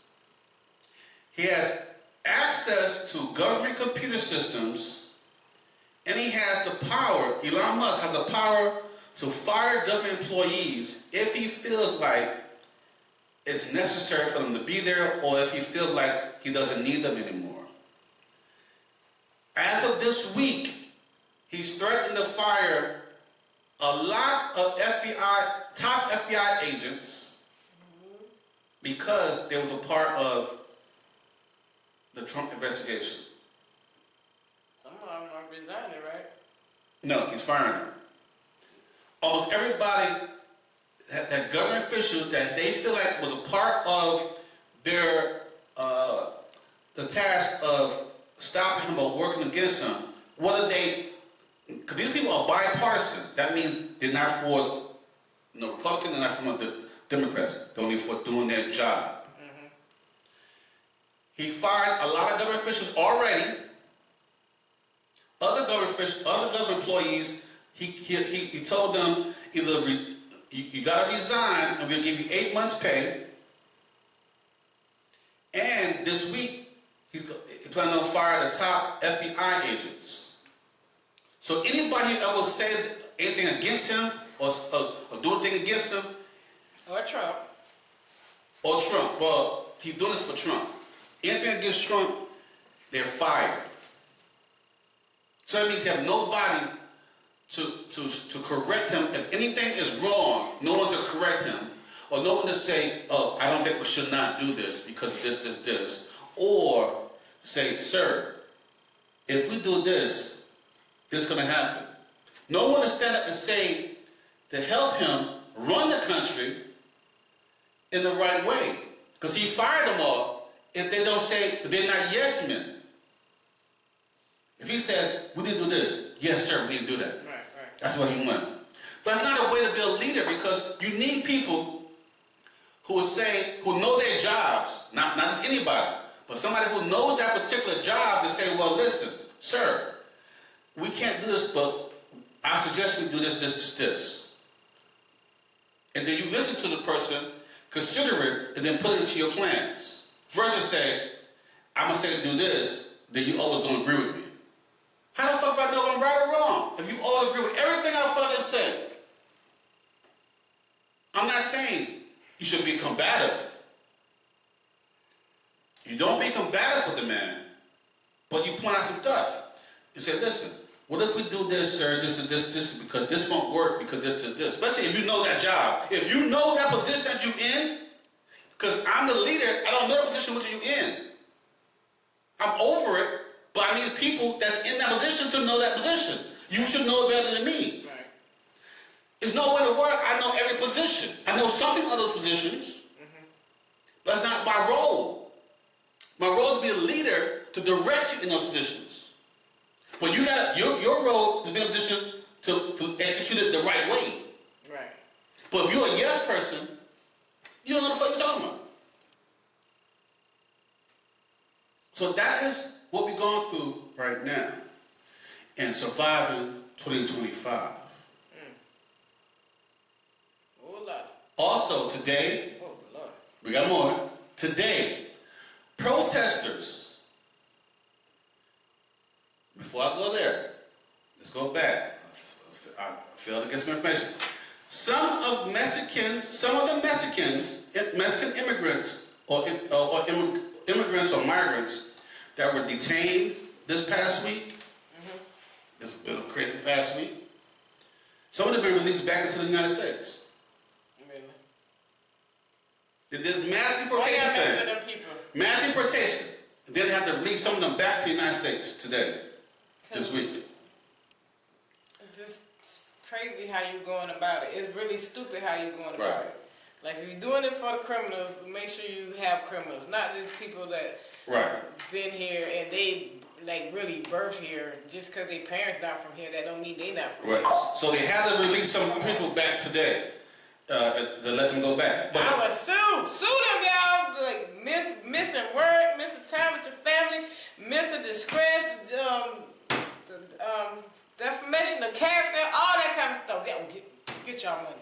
Speaker 1: He has access to government computer systems. And he has the power, Elon Musk has the power to fire government employees if he feels like it's necessary for them to be there, or if he feels like he doesn't need them anymore. As of this week, he's threatened to fire a lot of top FBI agents because they was a part of the Trump investigation.
Speaker 2: Some of them are resigning, right?
Speaker 1: No, he's firing them. Almost everybody that government officials that they feel like was a part of their the task of stopping him or working against him, whether because these people are bipartisan. That means they're not for Republican, they're not for the Democrats. They're only for doing their job. Mm-hmm. He fired a lot of government officials already. Other government employees, he told them either you got to resign and we'll give you 8 months' pay. And this week, he's planning on fire the top FBI agents. So anybody who ever said anything against him or do anything against him,
Speaker 2: or Trump,
Speaker 1: well, he's doing this for Trump. Anything against Trump, they're fired. So that means you have nobody to correct him. If anything is wrong, no one to correct him. Or no one to say, oh, I don't think we should not do this because of this. Or say, sir, if we do this, this is going to happen. No one to stand up and say, to help him run the country in the right way. Because he fired them all if they don't say they're not yes men. If he said, we didn't do this, yes sir, we didn't do that.
Speaker 2: Right.
Speaker 1: That's what he wanted. But it's not a way to be a leader, because you need people who know their jobs, not just anybody, but somebody who knows that particular job to say, well, listen, sir, we can't do this, but I suggest we do this. And then you listen to the person, consider it, and then put it into your plans. Versus say, I'm going to say do this, then you always going to agree with me. How the fuck do I know if I'm right or wrong? If you all agree with everything I fucking say. I'm not saying you should be combative. You don't be combative with the man, but you point out some stuff. You say, listen, what if we do this, sir, this, because this won't work, because this. Especially if you know that job. If you know that position that you're in, because I'm the leader, I don't know the position which you're in. I'm over it, but I need people that's in that position to know that position. You should know it better than me.
Speaker 2: Right.
Speaker 1: There's no way to work. I know every position. I know something of those positions. Mm-hmm. But that's not my role. My role is to be a leader to direct you in those positions. But you got your role is to be in a position to execute it the right way.
Speaker 2: Right.
Speaker 1: But if you're a yes person, you don't know what the fuck you're talking about. So that is what we're going through right now and surviving 2025.
Speaker 2: Oh, Lord.
Speaker 1: Also, today,
Speaker 2: Oh, Lord.
Speaker 1: we got more. Today, protesters, before I go there, let's go back. I failed to get some information. Some of the Mexican immigrants or immigrants or migrants that were detained this past week, this has been a crazy past week, some of them have been released back into the United States.
Speaker 2: Really?
Speaker 1: There's mass deportation thing. Mass deportation. And then they have to release some of them back to the United States today, this week.
Speaker 2: It's just crazy how you're going about it. It's really stupid how you're going about it. Like, if you're doing it for the criminals, make sure you have criminals, not just people that been here and they like really birthed here. Just because their parents not from here, that don't mean they not from here.
Speaker 1: So they had to release some people back today to let them go back. But
Speaker 2: I would sue them, y'all. Like missing work, missing time with your family, mental distress, defamation of character, all that kind of stuff. Yeah, get y'all money.